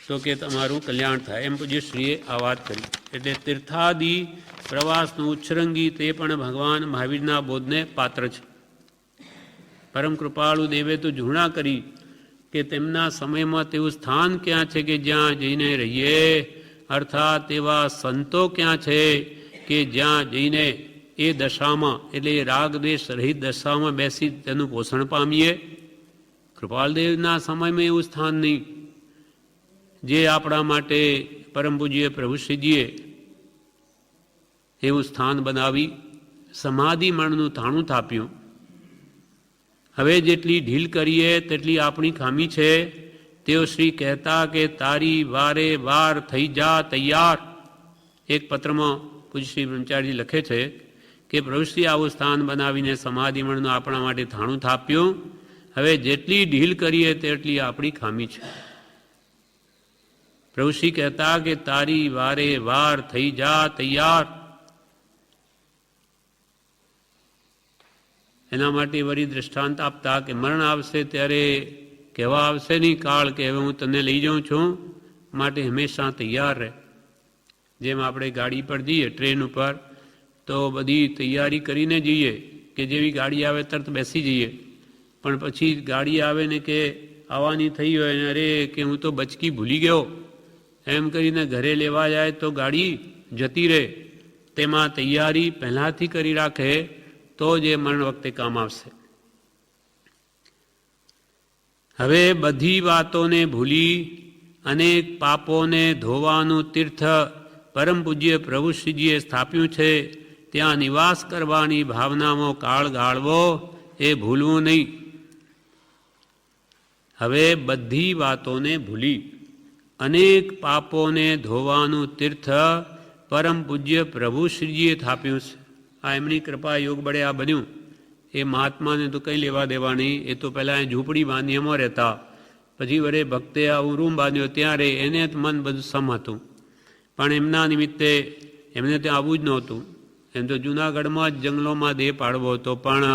તો કે તમારું કલ્યાણ થાય, એમ પૂજ્યશ્રીએ આ વાત કરી. એટલે તીર્થાદિ પ્રવાસનું ઉચ્છરંગી તે પણ ભગવાન મહાવીરના બોધને પાત્ર છે. પરમ કૃપાળુ દેવે તો ઝૂણા કરી કે તેમના સમયમાં તેવું સ્થાન ક્યાં છે કે જ્યાં જઈને રહીએ, અર્થાત તેવા સંતો ક્યાં છે કે જ્યાં જઈને એ દશામાં એટલે રાગ દ્વેષ રહિત દશામાં બેસી તેનું પોષણ પામીએ. કૃપાલદેવના સમયમાં એવું સ્થાન નહીં. જે આપણા માટે પરમ પૂજ્ય પ્રભુશ્રીજીએ એવું સ્થાન બનાવી સમાધિ મણનું થાણું થાપ્યું. હવે જેટલી ઢીલ કરીએ તેટલી આપણી ખામી છે. તેઓ શ્રી કહેતા કે તારી વારે વાર થઈ જા તૈયાર. એક પત્રમાં પૂજ્ય શ્રી બ્રહ્મચારીજી લખે છે કે પ્રભુશ્રી આવું સ્થાન બનાવીને સમાધિ મણનું આપણા માટે થાણું થાપ્યું. હવે જેટલી ઢીલ કરીએ તેટલી આપણી ખામી છે. પ્રભુશ્રી કહેતા કે તારી વારે વાર થઈ જા તૈયાર. એના માટે વળી દૃષ્ટાંત આપતા કે મરણ આવશે ત્યારે કહેવા આવશે નહીં કાળ કે હવે હું તને લઈ જાઉં છું, માટે હંમેશા તૈયાર રહે. જેમ આપણે ગાડી પર જઈએ, ટ્રેન ઉપર, તો બધી તૈયારી કરીને જઈએ કે જેવી ગાડી આવે તરત બેસી જઈએ. પણ પછી ગાડી આવે ને કે આવવાની થઈ હોય ને અરે કે હું તો બચકી ભૂલી ગયો એમ કરીને ઘરે લેવા જાય તો ગાડી જતી રહે. તેમાં તૈયારી પહેલાંથી કરી રાખે તો જ એ મરણ વખતે કામ આવશે. હવે બધી વાતોને ભૂલી અનેક પાપોને ધોવાનું તીર્થ પરમ પૂજ્ય પ્રભુશ્રીજીએ સ્થાપ્યું છે. ત્યાં નિવાસ કરવાની ભાવનામાં કાળ ગાળવો એ ભૂલવું નહીં. હવે બધી વાતોને ભૂલી અનેક પાપોને ધોવાનું તીર્થ પરમ પૂજ્ય પ્રભુશ્રીજીએ થાપ્યું છે. આ એમની કૃપા યોગ બળે આ બન્યું. એ મહાત્માને તો કંઈ લેવા દેવા નહીં. એ તો પહેલાં એ ઝૂંપડી બાંધી એમાં રહેતા, પછી વરે ભક્તે આવું રૂમ બાંધ્યો ત્યાં રહે. એને મન બધું સમ હતું, પણ એમના નિમિત્તે એમને ત્યાં આવવું જ નહોતું. એમ તો જૂનાગઢમાં જ જંગલોમાં દેહ પાડવો હતો, પણ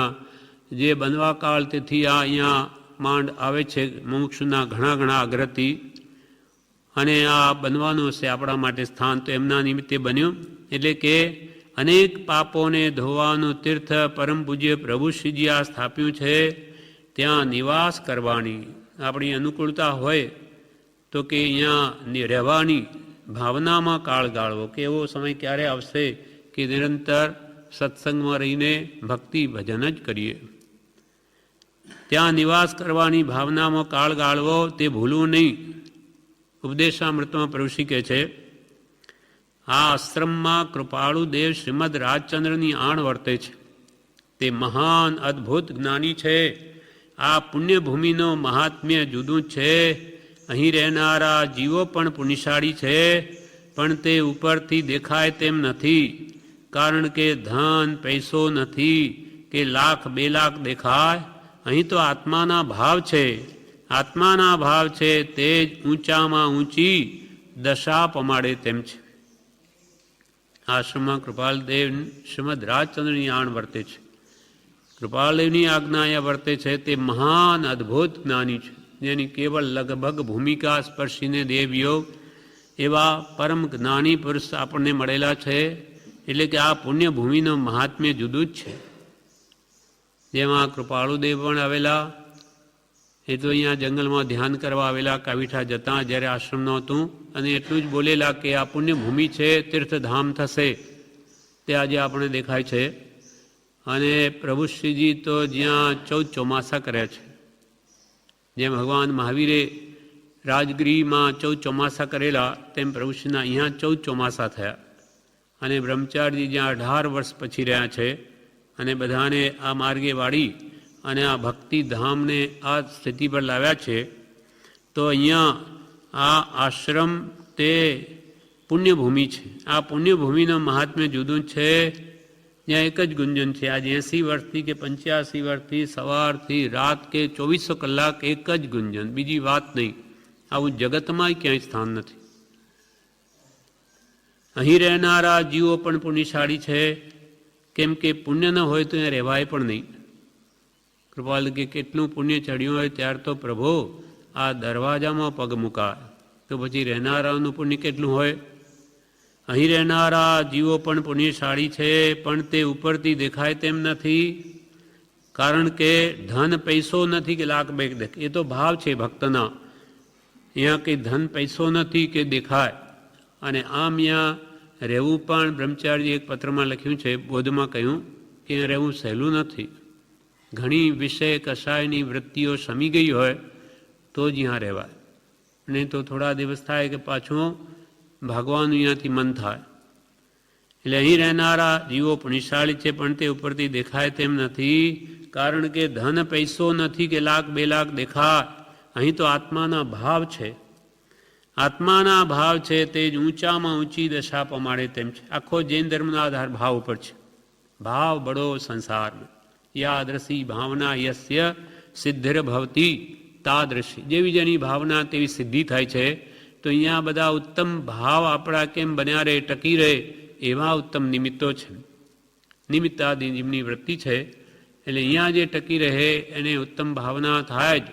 જે બનવા કાળ તેથી આ અહીંયા માંડ આવે છે મુમુક્ષુના ઘણા આગ્રહથી, અને આ બનવાનું હશે આપણા માટે સ્થાન, તો એમના નિમિત્તે બન્યું. એટલે કે અનેક પાપોને ધોવાનું તીર્થ પરમ પૂજ્ય પ્રભુશ્રીજી આ સ્થાપ્યું છે. ત્યાં નિવાસ કરવાની આપણી અનુકૂળતા હોય તો કે અહીંયા રહેવાની ભાવનામાં કાળ ગાળવો કે એવો સમય ક્યારે આવશે કે નિરંતર સત્સંગમાં રહીને ભક્તિ ભજન જ કરીએ. ત્યાં નિવાસ કરવાની ભાવનામાં કાળ ગાળવો તે ભૂલવું નહીં. ઉપદેશામૃતમાં પ્રભુશ્રી કહે છે આ આશ્રમમાં કૃપાળુ દેવ શ્રીમદ રાજચંદ્રની આણ વર્તે છે. તે મહાન અદ્ભુત જ્ઞાની છે. આ પુણ્યભૂમિનો મહાત્મ્ય જુદું છે. અહીં રહેનારા જીવો પણ પુણ્યશાળી છે, પણ તે ઉપરથી દેખાય તેમ નથી. કારણ કે ધન પૈસો નથી કે 1,00,000 2 લાખ દેખાય. અહીં તો આત્માના ભાવ છે. આત્માના ભાવ છે તે જ ઊંચામાં ઊંચી દશા પમાડે તેમ છે. આશ્રમમાં કૃપાલદેવ શ્રીમદ રાજચંદ્રની આણ વર્તે છે. કૃપાલદેવની આજ્ઞા અહીંયા વર્તે છે. તે મહાન અદ્ભુત જ્ઞાની છે, જેની કેવળ લગભગ ભૂમિકા સ્પર્શીને દેવયોગ એવા પરમ જ્ઞાની પુરુષ આપણને મળેલા છે. એટલે કે આ પુણ્યભૂમિનું મહાત્મ્ય જુદું જ છે. જેમાં કૃપાળુદેવ પણ આવેલા, એ તો અહીંયા જંગલમાં ધ્યાન કરવા આવેલા, કાવીઠા જતાં જ્યારે આશ્રમ નહોતું, અને એટલું જ બોલેલા કે આ પુણ્યભૂમિ છે, તીર્થધામ થશે. તે આજે આપણે દેખાય છે. અને પ્રભુશ્રીજી તો જ્યાં 14 ચોમાસા કર્યા છે, જેમ ભગવાન મહાવીરે રાજગીરીમાં 14 ચોમાસા કરેલા, તેમ પ્રભુશ્રીના અહીંયા 14 ચોમાસા થયા. અને બ્રહ્મચારીજી જ્યાં 18 વર્ષ પછી રહ્યા છે, અને બધાને આ માર્ગે વાળી અને આ ભક્તિધામને આ સ્થિતિ પર લાવ્યા છે. તો અહીંયા આ આશ્રમ તે પુણ્યભૂમિ છે. આ પુણ્યભૂમિનું મહાત્મ્ય જુદું છે. જ્યાં એક જ ગુંજન છે. આજે 80 વર્ષથી કે 85 વર્ષથી સવારથી રાત કે 2400 કલાક એક જ ગુંજન, બીજી વાત નહીં. આવું જગતમાં ક્યાંય સ્થાન નથી. અહીં રહેનારા જીવો પણ પુણ્યશાળી છે, કેમ કે પુણ્ય ન હોય તો અહીંયા રહેવાય પણ નહીં. કૃપાલ કે કેટલું પુણ્ય ચડ્યું હોય ત્યાર તો પ્રભુ આ દરવાજામાં પગ મૂકાય, તો પછી રહેનારાનું પુણ્ય કેટલું હોય. અહીં રહેનારા જીવો પણ પુણ્યશાળી છે, પણ તે ઉપરથી દેખાય તેમ નથી. કારણ કે ધન પૈસો નથી કે લાખ બેગ દેખ, એ તો ભાવ છે ભક્તના. અહીંયા કંઈ ધન પૈસો નથી કે દેખાય. અને આમ અહીંયા રહેવું પણ બ્રહ્મચારી એક પત્રમાં લખ્યું છે, બોધમાં કહ્યું કે રહેવું સહેલું નથી. ઘણી વિષય કશાયની વૃત્તિઓ શમી ગઈ હોય તો જ અહીંયા રહેવાય. નહીં તો થોડા દિવસ થાય કે પાછું ભાગવાનું અહીંયાથી મન થાય. એટલે અહીં રહેનારા જીવો પુણ્યશાળી છે, પણ તે ઉપરથી દેખાય તેમ નથી. કારણ કે ધન પૈસો નથી કે લાખ 2 લાખ દેખાય. અહીં તો આત્માના ભાવ છે. આત્માના ભાવ છે તે જ ઊંચામાં ઊંચી દશા પમાડે તેમ છે. આખો જૈન ધર્મના આધાર ભાવ ઉપર છે. ભાવ બડો સંસારમાં યાદૃશી ભાવના યસ્ય સિદ્ધિર ભવતી તાદૃશી. જેવી જેની ભાવના તેવી સિદ્ધિ થાય છે. તો અહીંયા બધા ઉત્તમ ભાવ આપણા કેમ બન્યા રહે, ટકી રહે, એવા ઉત્તમ નિમિત્તો છે. નિમિત્તાદિ જેમની વૃત્તિ છે, એટલે અહીંયા જે ટકી રહે એને ઉત્તમ ભાવના થાય જ.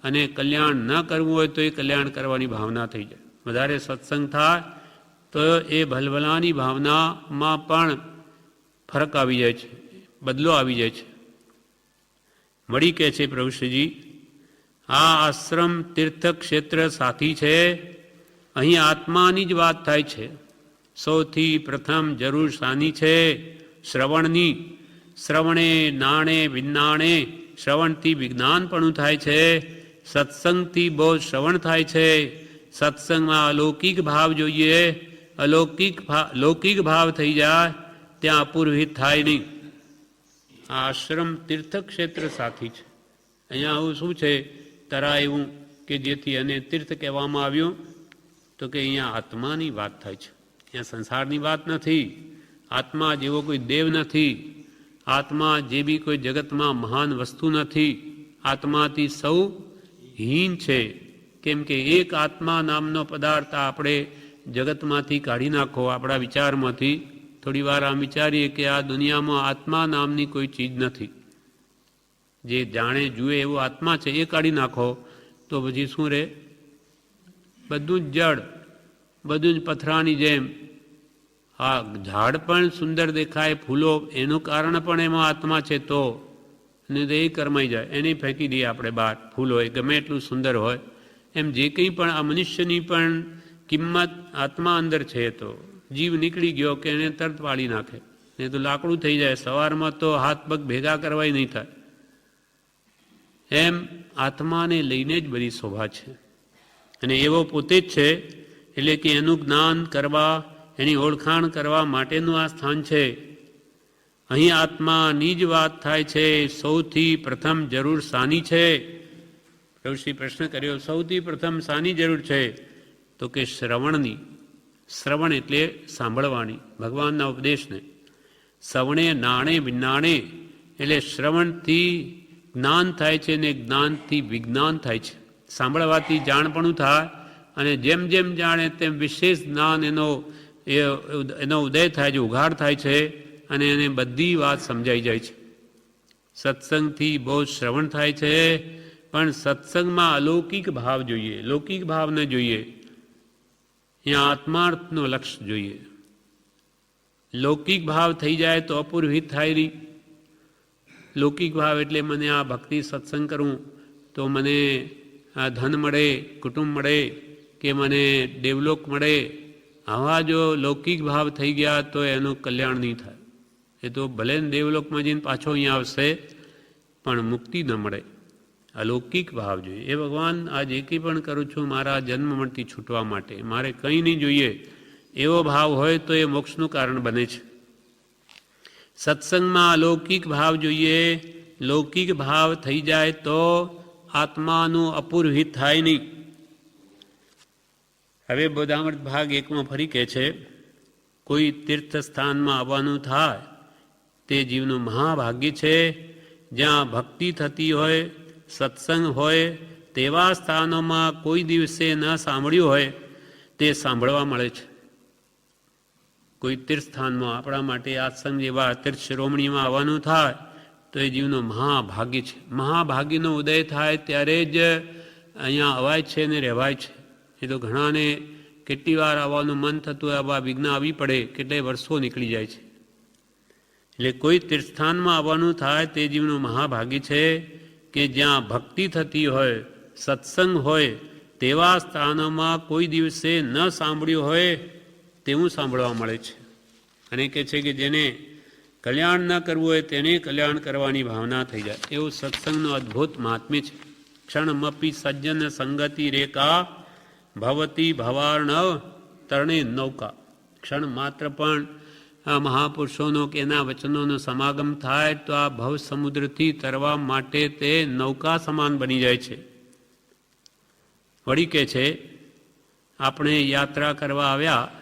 અને કલ્યાણ ન કરવું હોય તો એ કલ્યાણ કરવાની ભાવના થઈ જાય. વધારે સત્સંગ થાય તો એ ભલભલાની ભાવનામાં પણ ફરક આવી જાય છે, બદલો આવી જાય છે. મળી કહે છે પ્રભુશ્રીજી, આ આશ્રમ તીર્થ ક્ષેત્ર સાથી છે. અહીં આત્માની જ વાત થાય છે. સૌથી પ્રથમ જરૂર શાની છે? શ્રવણની. શ્રવણે નાણે વિજ્ઞાણે. શ્રવણથી વિજ્ઞાન પણ થાય છે. સત્સંગથી બહુ શ્રવણ થાય છે. સત્સંગમાં અલૌકિક ભાવ જોઈએ. લૌકિક ભાવ થઈ જાય ત્યાં અપૂર્વિત થાય નહીં. આ આશ્રમ તીર્થક્ષેત્ર સાથી છે. અહીંયા આવું શું છે તરા એવું કે જેથી અને તીર્થ કહેવામાં આવ્યું? તો કે અહીંયા આત્માની વાત થાય છે. અહીંયા સંસારની વાત નથી. આત્મા જેવો કોઈ દેવ નથી. આત્મા જેવી કોઈ જગતમાં મહાન વસ્તુ નથી. આત્માથી સૌ હીન છે. કેમ કે એક આત્મા નામનો પદાર્થ આપણે જગતમાંથી કાઢી નાખો, આપણા વિચારમાંથી. થોડી વાર આમ વિચારીએ કે આ દુનિયામાં આત્મા નામની કોઈ ચીજ નથી. જે જાણે જુએ એવો આત્મા છે એ કાઢી નાખો તો પછી શું રહે? બધું જ જડ, બધું જ પથરાની જેમ. આ ઝાડ પણ સુંદર દેખાય, ફૂલો, એનું કારણ પણ એમાં આત્મા છે. તો ને એ કરમાઈ જાય, એને ફેંકી દઈએ આપણે બહાર. ફૂલ હોય ગમે એટલું સુંદર હોય, એમ જે કંઈ પણ આ મનુષ્યની પણ કિંમત આત્મા અંદર છે. તો જીવ નીકળી ગયો કે એને તરત પાડી નાખે, ને તો લાકડું થઈ જાય. સવારમાં તો હાથ પગ ભેગા કરવાય નહીં થાય. એમ આત્માને લઈને જ બધી શોભા છે. અને એવો પોતે જ છે. એટલે કે એનું જ્ઞાન કરવા, એની ઓળખાણ કરવા માટેનું આ સ્થાન છે. અહીં આત્માની જ વાત થાય છે. સૌથી પ્રથમ જરૂર શાની છે? પ્રભુશ્રી પ્રશ્ન કર્યો, સૌથી પ્રથમ શાની જરૂર છે? તો કે શ્રવણની. શ્રવણ એટલે સાંભળવાની, ભગવાનના ઉપદેશને. શ્રવણે નાણે વિજ્ઞાણે. એટલે શ્રવણથી જ્ઞાન થાય છે ને જ્ઞાનથી વિજ્ઞાન થાય છે. સાંભળવાથી જાણપણું થાય, અને જેમ જેમ જાણે તેમ વિશેષ જ્ઞાન એનો ઉદય થાય છે, ઉઘાડ થાય છે, અને એને બધી વાત સમજાઈ જાય છે. સત્સંગથી બહુ શ્રવણ થાય છે, પણ સત્સંગમાં અલૌકિક ભાવ જોઈએ, લૌકિક ભાવ ન જોઈએ. અહીંયા આત્માર્થનો લક્ષ્ય જોઈએ. લૌકિક ભાવ થઈ જાય તો અપૂર્વિત થાય રહી. લૌકિક ભાવ એટલે મને આ ભક્તિ સત્સંગ કરું તો મને આ ધન મળે, કુટુંબ મળે, કે મને ડેવલોપ મળે. આવા જો લૌકિક ભાવ થઈ ગયા તો એનું કલ્યાણ નહીં થાય. એ તો ભલે દેવલોકમાં જઈને પાછો અહીંયા આવશે પણ મુક્તિ ન મળે. અલૌકિક ભાવ જોઈએ. એ ભગવાન આ જે કંઈ પણ કરું છું મારા જન્મ મરણથી છૂટવા માટે, મારે કંઈ નહીં જોઈએ એવો ભાવ હોય તો એ મોક્ષનું કારણ બને છે. સત્સંગમાં અલૌકિક ભાવ જોઈએ. લૌકિક ભાવ થઈ જાય તો આત્માનું અપૂર્વિત થાય નહીં. હવે બોધામૃત ભાગ 1માં ફરી કહે છે, કોઈ તીર્થ સ્થાનમાં આવવાનું થાય તે જીવનું મહાભાગ્ય છે. જ્યાં ભક્તિ થતી હોય, સત્સંગ હોય, તેવા સ્થાનોમાં કોઈ દિવસે ન સાંભળ્યું હોય તે સાંભળવા મળે છે. કોઈ તીર્થ સ્થાનમાં આપણા માટે આશ્રમ જેવા તીર્થ શિરોમણીમાં આવવાનું થાય તો એ જીવનું મહાભાગ્ય છે. મહાભાગ્યનો ઉદય થાય ત્યારે જ અહીંયા અવાય છે ને રહેવાય છે. એ તો ઘણાને કેટલી વાર આવવાનું મન થતું હોય, આવા વિઘ્ન આવી પડે, કેટલાય વર્ષો નીકળી જાય છે. એટલે કોઈ તીર્થસ્થાનમાં આવવાનું થાય તે જીવનું મહાભાગ્ય છે કે જ્યાં ભક્તિ થતી હોય, સત્સંગ હોય, તેવા સ્થાનોમાં કોઈ દિવસે ન સાંભળ્યું હોય તેવું સાંભળવા મળે છે. અને કહે છે કે જેને કલ્યાણ ન કરવું હોય તેને કલ્યાણ કરવાની ભાવના થઈ જાય. એવું સત્સંગનું અદ્ભુત મહાત્મ્ય છે. ક્ષણમપી સજ્જન સંગતિ રેખા ભવતી ભવાર્ણવ તરણે નૌકા. ક્ષણ માત્ર પણ આ મહાપુરુષોનો કે એના વચનોનો સમાગમ થાય તો આ ભવ સમુદ્રથી તરવા માટે તે નૌકા સમાન બની જાય છે. વળી કહે છે આપણે યાત્રા કરવા આવ્યા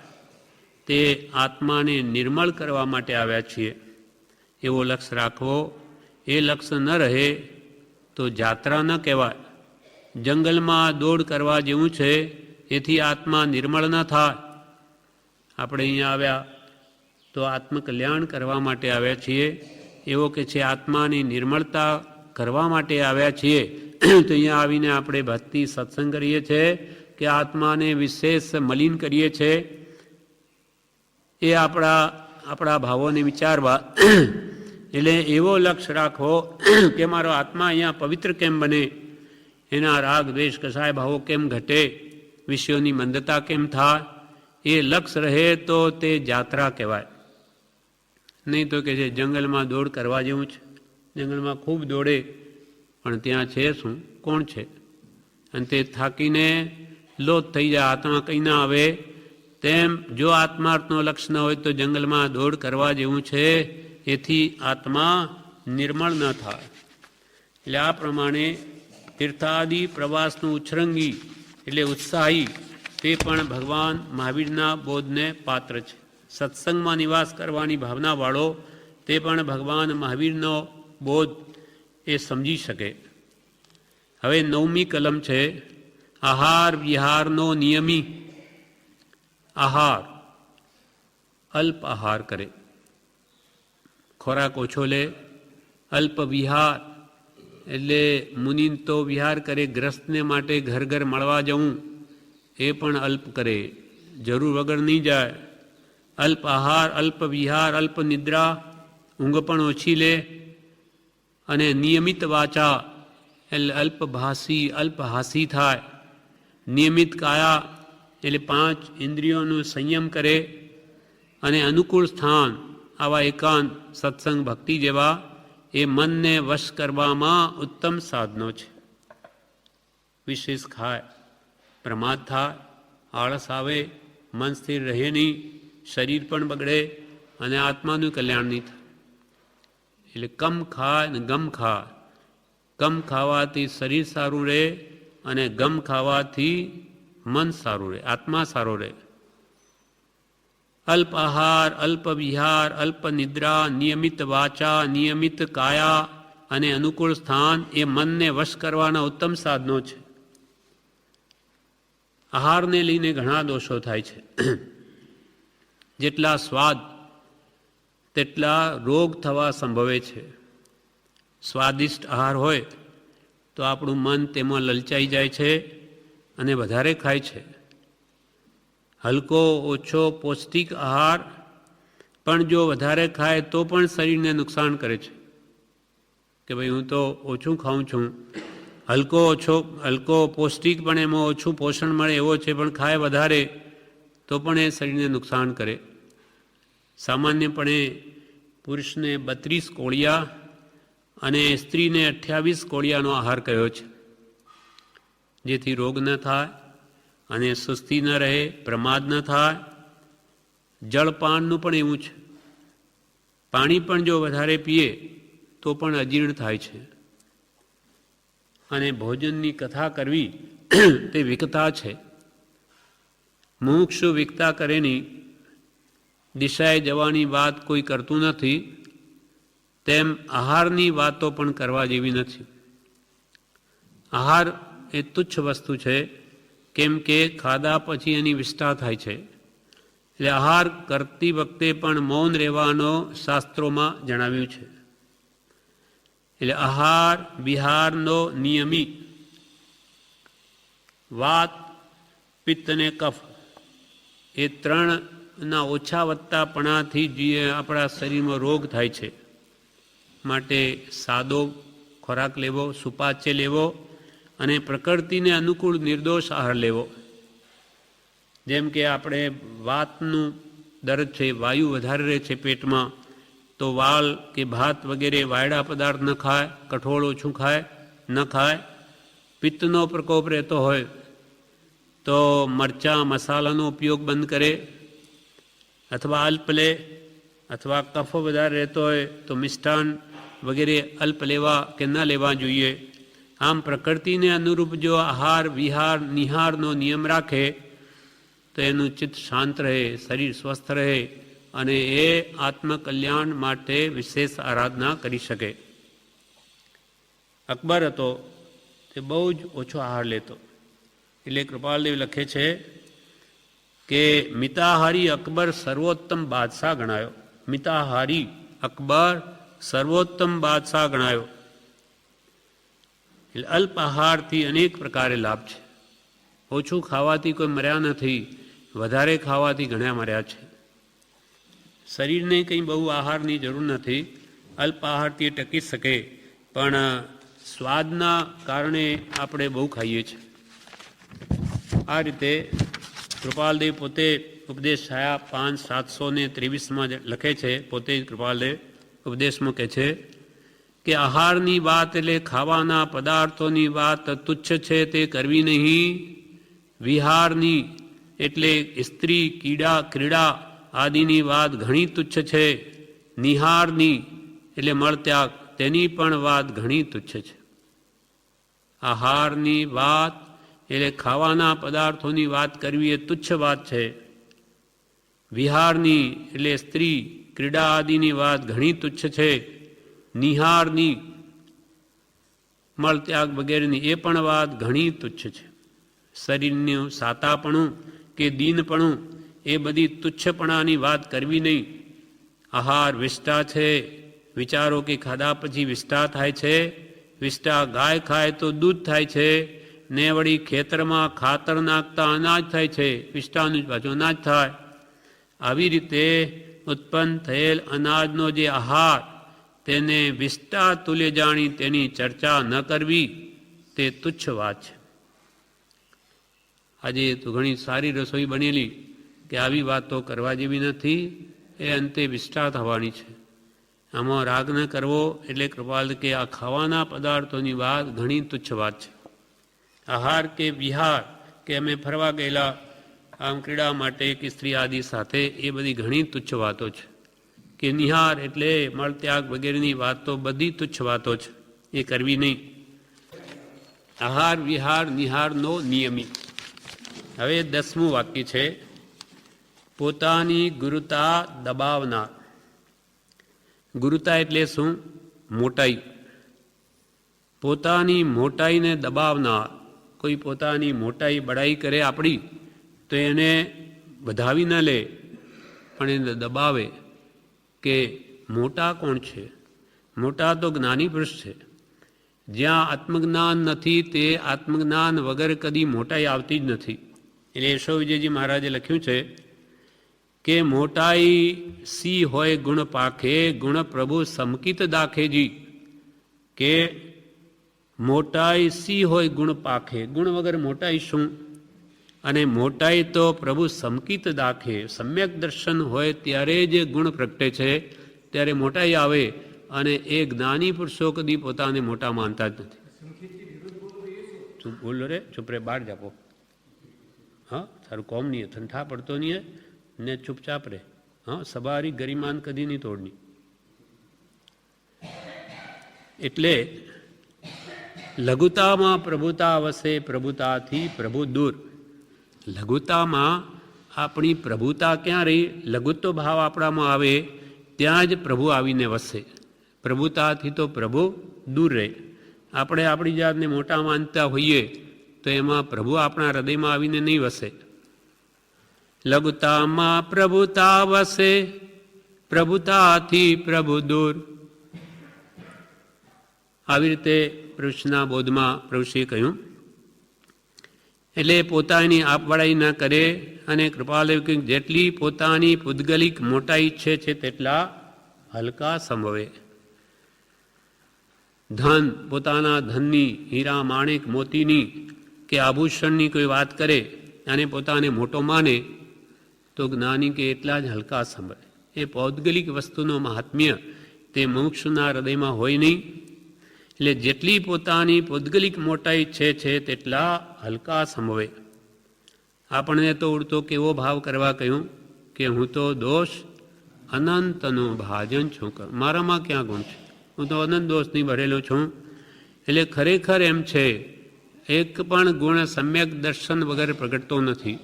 તે આત્માને નિર્મળ કરવા માટે આવ્યા છીએ એવો લક્ષ્ય રાખવો. એ લક્ષ્ય ન રહે તો જાત્રા ન કહેવાય. જંગલમાં દોડ કરવા જેવું છે, એથી આત્મા નિર્મળ ન થાય. આપણે અહીંયા આવ્યા તો આત્મકલ્યાણ કરવા માટે આવ્યા છીએ એવો કે છે, આત્માની નિર્મળતા કરવા માટે આવ્યા છીએ. તો અહીંયા આવીને આપણે ભક્તિ સત્સંગ કરીએ છીએ કે આત્માને વિશેષ મલિન કરીએ છીએ. એ આપણા ભાવોને વિચારવા. એટલે એવો લક્ષ્ય રાખવો કે મારો આત્મા અહીંયા પવિત્ર કેમ બને, એના રાગ દ્વેષ કસાય ભાવો કેમ ઘટે, વિષયોની મંદતા કેમ થાય. એ લક્ષ્ય રહે તો તે જાત્રા કહેવાય. નહીં તો કે છે જંગલમાં દોડ કરવા જેવું છે. જંગલમાં ખૂબ દોડે પણ ત્યાં છે શું, કોણ છે? અને તે થાકીને લોથ થઈ જાય, આત્મા કંઈ ના આવે. તેમ જો આત્માર્થનો લક્ષ્ય ન હોય તો જંગલમાં દોડ કરવા જેવું છે, એથી આત્મા નિર્મળ ન થાય. એટલે આ પ્રમાણે તીર્થાદિ પ્રવાસનું ઉચ્છૃંગી એટલે ઉત્સાહી તે પણ ભગવાન મહાવીરના બોધને પાત્ર છે. સત્સંગમાં નિવાસ કરવાની ભાવનાવાળો તે પણ ભગવાન મહાવીરનો બોધ એ સમજી શકે. હવે 9મી કલમ છે, આહાર વિહારનો નિયમી. આહાર અલ્પ આહાર કરે, ખોરાક ઓછો લે. અલ્પ વિહાર એટલે મુનિન તો વિહાર કરે, ગ્રસ્તને માટે ઘર ઘર મળવા જવું એ પણ અલ્પ કરે, જરૂર વગર નહીં જાય. અલ્પ આહાર, અલ્પ વિહાર, અલ્પ નિદ્રા, ઊંઘ પણ ઓછી લે. અને નિયમિત વાચા એટલે અલ્પભાષી, અલ્પહાસી થાય. નિયમિત કાયા એટલે 5 ઇન્દ્રિયોનું સંયમ કરે. અને અનુકૂળ સ્થાન આવા એકાંત સત્સંગ ભક્તિ જેવા એ મનને વશ કરવામાં ઉત્તમ સાધનો છે. વિશેષ ખાય, પ્રમાદ થાય, આળસ આવે, મન સ્થિર રહે નહીં, શરીર પણ બગડે અને આત્માનું કલ્યાણ નહીં થાય. એટલે કમ ખાય ને ગમ ખાય. કમ ખાવાથી શરીર સારું રહે અને ગમ ખાવાથી મન સારું રહે, આત્મા સારો રહે. અલ્પ આહાર, અલ્પ વિહાર, અલ્પ નિદ્રા, નિયમિત વાચા, નિયમિત કાયા અને અનુકૂળ સ્થાન એ મનને વશ કરવાના ઉત્તમ સાધનો છે. આહારને લઈને ઘણા દોષો થાય છે. જેટલા સ્વાદ તેટલા રોગ થવા સંભવે છે. સ્વાદિષ્ટ આહાર હોય તો આપણું મન તેમાં લલચાઈ જાય છે અને વધારે ખાય છે. હલકો ઓછો પૌષ્ટિક આહાર પણ જો વધારે ખાય તો પણ શરીરને નુકસાન કરે છે કે ભાઈ હું તો ઓછું ખાઉં છું, હલકો પૌષ્ટિક પણ એમાં ઓછું પોષણ મળે એવો છે, પણ ખાય વધારે તો પણ એ શરીરને નુકસાન કરે. સામાન્યપણે પુરુષને 32 કોળિયા અને સ્ત્રીને 28 કોળિયાનો આહાર કહ્યો છે, જેથી રોગ ન થાય અને સુસ્તી ન રહે, પ્રમાદ ન થાય. જળપાનનું પણ એવું છે. પાણી પણ જો વધારે પીએ તો પણ અજીર્ણ થાય છે. અને ભોજનની કથા કરવી તે વિકતા છે. મુમુક્ષુ વિકતા કરેની દિશાએ જવાની વાત કોઈ કરતું નથી, તેમ આહારની વાતો પણ કરવા જેવી નથી. આહાર એ તુચ્છ વસ્તુ છે, કેમ કે ખાધા પછી એની વિષ્ઠા થાય છે. એટલે આહાર કરતી વખતે પણ મૌન રહેવાનો શાસ્ત્રોમાં જણાવ્યું છે. એટલે આહાર વિહારનો નિયમી વાત, પિત્ત અને કફ એ ત્રણના ઓછા વધતાપણાથી જે આપણા શરીરમાં રોગ થાય છે. માટે સાદો ખોરાક લેવો, સુપાચ્ય લેવો અને પ્રકૃતિને અનુકૂળ નિર્દોષ આહાર લેવો. જેમ કે આપણે વાતનું દર્દ છે, વાયુ વધારે રહે છે પેટમાં, તો વાલ કે ભાત વગેરે વાયડા પદાર્થ ન ખાય, કઠોળ ઓછું ખાય ન ખાય. પિત્તનો પ્રકોપ રહેતો હોય તો મરચાં મસાલાનો ઉપયોગ બંધ કરે અથવા અલ્પ લે, અથવા કફ વધારે રહેતો હોય તો મિષ્ટાન વગેરે અલ્પ લેવા કે ન લેવા જોઈએ. આમ પ્રકૃતિને અનુરૂપ જો આહાર વિહાર નિહારનો નિયમ રાખે તો એનું ચિત્ત શાંત રહે, શરીર સ્વસ્થ રહે અને એ આત્મકલ્યાણ માટે વિશેષ આરાધના કરી શકે. અકબર હતો તે બહુ જ ઓછો આહાર લેતો. એટલે કૃપાલદેવ લખે છે કે મિતાહારી અકબર સર્વોત્તમ બાદશાહ ગણાયો. મિતાહારી અકબર સર્વોત્તમ બાદશાહ ગણાયો. એટલે અલ્પ આહારથી અનેક પ્રકારે લાભ છે. ઓછું ખાવાથી કોઈ મર્યા નથી, વધારે ખાવાથી ઘણા મર્યા છે. શરીરને કંઈ બહુ આહારની જરૂર નથી, અલ્પ આહારથી ટકી શકે, પણ સ્વાદના કારણે આપણે બહુ ખાઈએ છીએ. આ રીતે કૃપાલદેવ પોતે ઉપદેશ છાયા 5/723 લખે છે. પોતે જ કૃપાલદેવ ઉપદેશમાં કહે છે કે આહારની વાત એટલે ખાવાના પદાર્થોની વાત તુચ્છ છે, તે કરવી નહીં. વિહારની એટલે સ્ત્રી ક્રીડા આદિની વાત ઘણી તુચ્છ છે. નિહારની એટલે મળત્યાગ, તેની પણ વાત ઘણી તુચ્છ છે. આહારની વાત એટલે ખાવાના પદાર્થોની વાત કરવી એ તુચ્છ વાત છે. વિહારની એટલે સ્ત્રી ક્રીડા આદિની વાત ઘણી તુચ્છ છે. નિહારની મળત્યાગ વગેરેની એ પણ વાત ઘણી તુચ્છ છે. શરીરનું સાતાપણું કે દીનપણું એ બધી તુચ્છપણાની વાત કરવી નહીં. આહાર વિષ્ઠા છે. વિચારો કે ખાધા પછી વિષ્ઠા થાય છે. વિષ્ઠા ગાય ખાય તો દૂધ થાય છે, ને વળી ખેતરમાં ખાતર નાખતા અનાજ થાય છે. વિષ્ઠાનું જ પાછું અનાજ થાય. આવી રીતે ઉત્પન્ન થયેલ અનાજનો જે આહાર, તેને વિષ્ઠા તુલ્ય જાણી તેની ચર્ચા ન કરવી તે તુચ્છ વાત છે. આજે તો ઘણી સારી રસોઈ બનેલી કે આવી વાતો કરવા જેવી નથી, એ અંતે વિષ્ઠા થવાની છે. આમાં રાગ ન કરવો. એટલે કૃપાલ કે આ ખાવાના પદાર્થોની વાત ઘણી તુચ્છ વાત છે. આહાર કે વિહાર કે અમે ફરવા ગયેલા આમ ક્રીડા માટે કે સ્ત્રી આદિ સાથે, એ બધી ઘણી તુચ્છ વાતો છે. કે નિહાર એટલે મળત્યાગ વગેરેની વાતો બધી તુચ્છ વાતો છે, એ કરવી નહીં. આહાર વિહાર નિહારનો નિયમી. હવે 10મું વાક્ય છે, પોતાની ગુરુતા દબાવનાર. ગુરુતા એટલે શું? મોટાઈ. પોતાની મોટાઈને દબાવનાર. કોઈ પોતાની મોટાઈ બડાઈ કરે આપણી, તો એને વધાવી ન લે, પણ એને દબાવે કે મોટા કોણ છે? મોટા તો જ્ઞાની પુરુષ છે. જ્યાં આત્મજ્ઞાન નથી તે આત્મજ્ઞાન વગર કદી મોટાઈ આવતી જ નથી. એટલે યશો વિજયજી મહારાજે લખ્યું છે કે મોટાઈ સી હોય ગુણ પાખે, ગુણ પ્રભુ સમકિત દાખેજી. કે મોટાઈ સી હોય ગુણ પાખે, ગુણ વગર મોટાઈ શું? અને મોટાઈ તો પ્રભુ સમકિત દાખે, સમ્યક દર્શન હોય ત્યારે જે ગુણ પ્રગટે છે, ત્યારે મોટાઈ આવે. અને એ જ્ઞાની પુરુષો કદી પોતાને મોટા માનતા જ નથી. ચૂપ બોલો રે, ચૂપ રે, બહાર જાપો. હા, સારું કોમ નહીં, ઠંઠા પડતો નહીં ને ચૂપચાપ રે. હા, સવારી ગરિમાન કદી નહીં તોડની. એટલે લઘુતામાં પ્રભુતા વસે, પ્રભુતાથી પ્રભુ દૂર. લઘુતામાં આપણી પ્રભુતા ક્યાં રહી? લઘુત્વ ભાવ આપણામાં આવે ત્યાં જ પ્રભુ આવીને વસે. પ્રભુતાથી તો પ્રભુ દૂર રહે. આપણે આપણી જાતને મોટા માનતા હોઈએ તો એમાં પ્રભુ આપણા હૃદયમાં આવીને નહીં વસે. લઘુતામાં પ્રભુતા વસે, પ્રભુતાથી પ્રભુ દૂર. આવી રીતે પ્રભુના બોધમાં પ્રભુશ્રીએ કહ્યું. એટલે પોતાની આપવાડાઈ ના કરે અને કૃપાલય જેટલી પોતાની પૂદગલિક મોટાઈ ઈચ્છે છે તેટલા હલકા સંભવે. ધન, પોતાના ધનની, હીરા માણેક મોતીની કે આભૂષણની કોઈ વાત કરે અને પોતાને મોટો માને તો જ્ઞાની કે એટલા જ હલકા સંભળે. એ પૌદ્ગલિક વસ્તુનો મહાત્મ્ય તે મુમુક્ષુના હૃદયમાં હોય નહીં. એટલે જેટલી પોતાની પૌદ્ગલિક મોટાઈ છે તેટલા હલકા સંભવે. આપણને તો ઉડતો કેવો ભાવ કરવા કહ્યું કે હું તો દોષ અનંતનો ભાજન છું. મારામાં ક્યાં ગુણ છે? હું તો અનંત દોષની ભરેલો છું. એટલે ખરેખર એમ છે, એક પણ ગુણ સમ્યક દર્શન વગર પ્રગટતો નથી.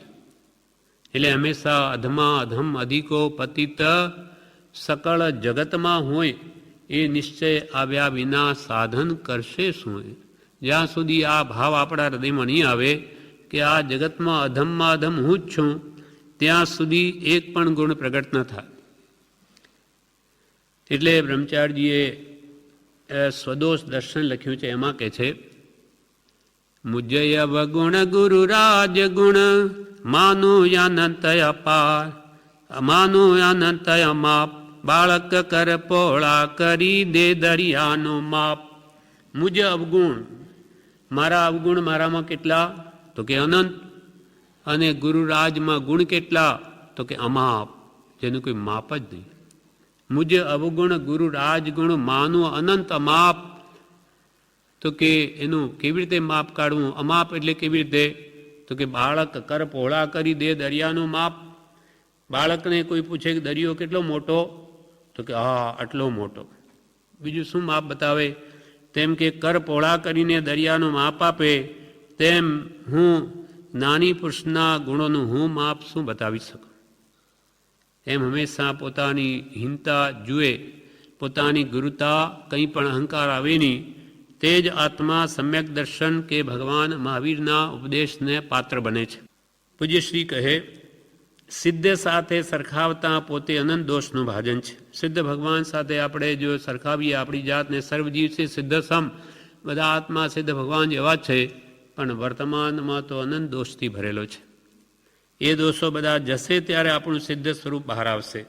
એટલે હંમેશા અધમા અધમ અધિકો પતિત સકળ જગતમાં હોય એ નિશ્ચય આવ્યા વિના સાધન કરશે શું? જ્યાં સુધી આ ભાવ આપણા હૃદયમાં નહીં આવે કે આ જગતમાં અધમમાં અધમ હું જ છું, ત્યાં સુધી એક પણ ગુણ પ્રગટ ન થાય. એટલે બ્રહ્મચારીજીએ સ્વદોષ દર્શન લખ્યું છે. એમાં કહે છે, મુજય અવગુણ ગુરુ રાજ ગુણ માનો અનંતય પાર, માનો અનંતય માપ, બાળક કર પોળા કરી દે દરિયાનો માપ. મુજ અવગુણ, મારા અવગુણ મારામાં કેટલા? તો કે અનંત. અને ગુરુરાજમાં ગુણ કેટલા? તો કે અમાપ, જેનું કોઈ માપ જ નહીં. મુજ અવગુણ ગુરુ રાજગુણ માનું અનંત અમાપ. તો કે એનું કેવી રીતે માપ કાઢવું? અમાપ એટલે કેવી રીતે? તો કે બાળક કર પહોળા કરી દે દરિયાનું માપ. બાળકને કોઈ પૂછે કે દરિયો કેટલો મોટો? તો કે હા, આટલો મોટો. બીજું શું માપ બતાવે? તેમ કે કર પહોળા કરીને દરિયાનું માપ આપે, તેમ હું જ્ઞાની પુરુષના ગુણોનું હું માપ શું બતાવી શકું? એમ હંમેશા પોતાની હીનતા જુએ, પોતાની ગુરુતા કંઈ પણ અહંકાર આવે નહીં. તે જ આત્મા સમ્યક દર્શન કે ભગવાન મહાવીરના ઉપદેશને પાત્ર બને છે. પૂજ્યશ્રી કહે, સિદ્ધ સાથે સરખાવતા પોતે અનંત દોષનું ભાજન છે. સિદ્ધ ભગવાન સાથે આપણે જો સરખાવીએ આપણી જાતને, સર્વજીવ છે સિદ્ધ સમ, બધા આત્મા સિદ્ધ ભગવાન જેવા જ છે, પણ વર્તમાનમાં તો અનંત દોષથી ભરેલો છે. એ દોષો બધા જશે ત્યારે આપણું સિદ્ધ સ્વરૂપ બહાર આવશે.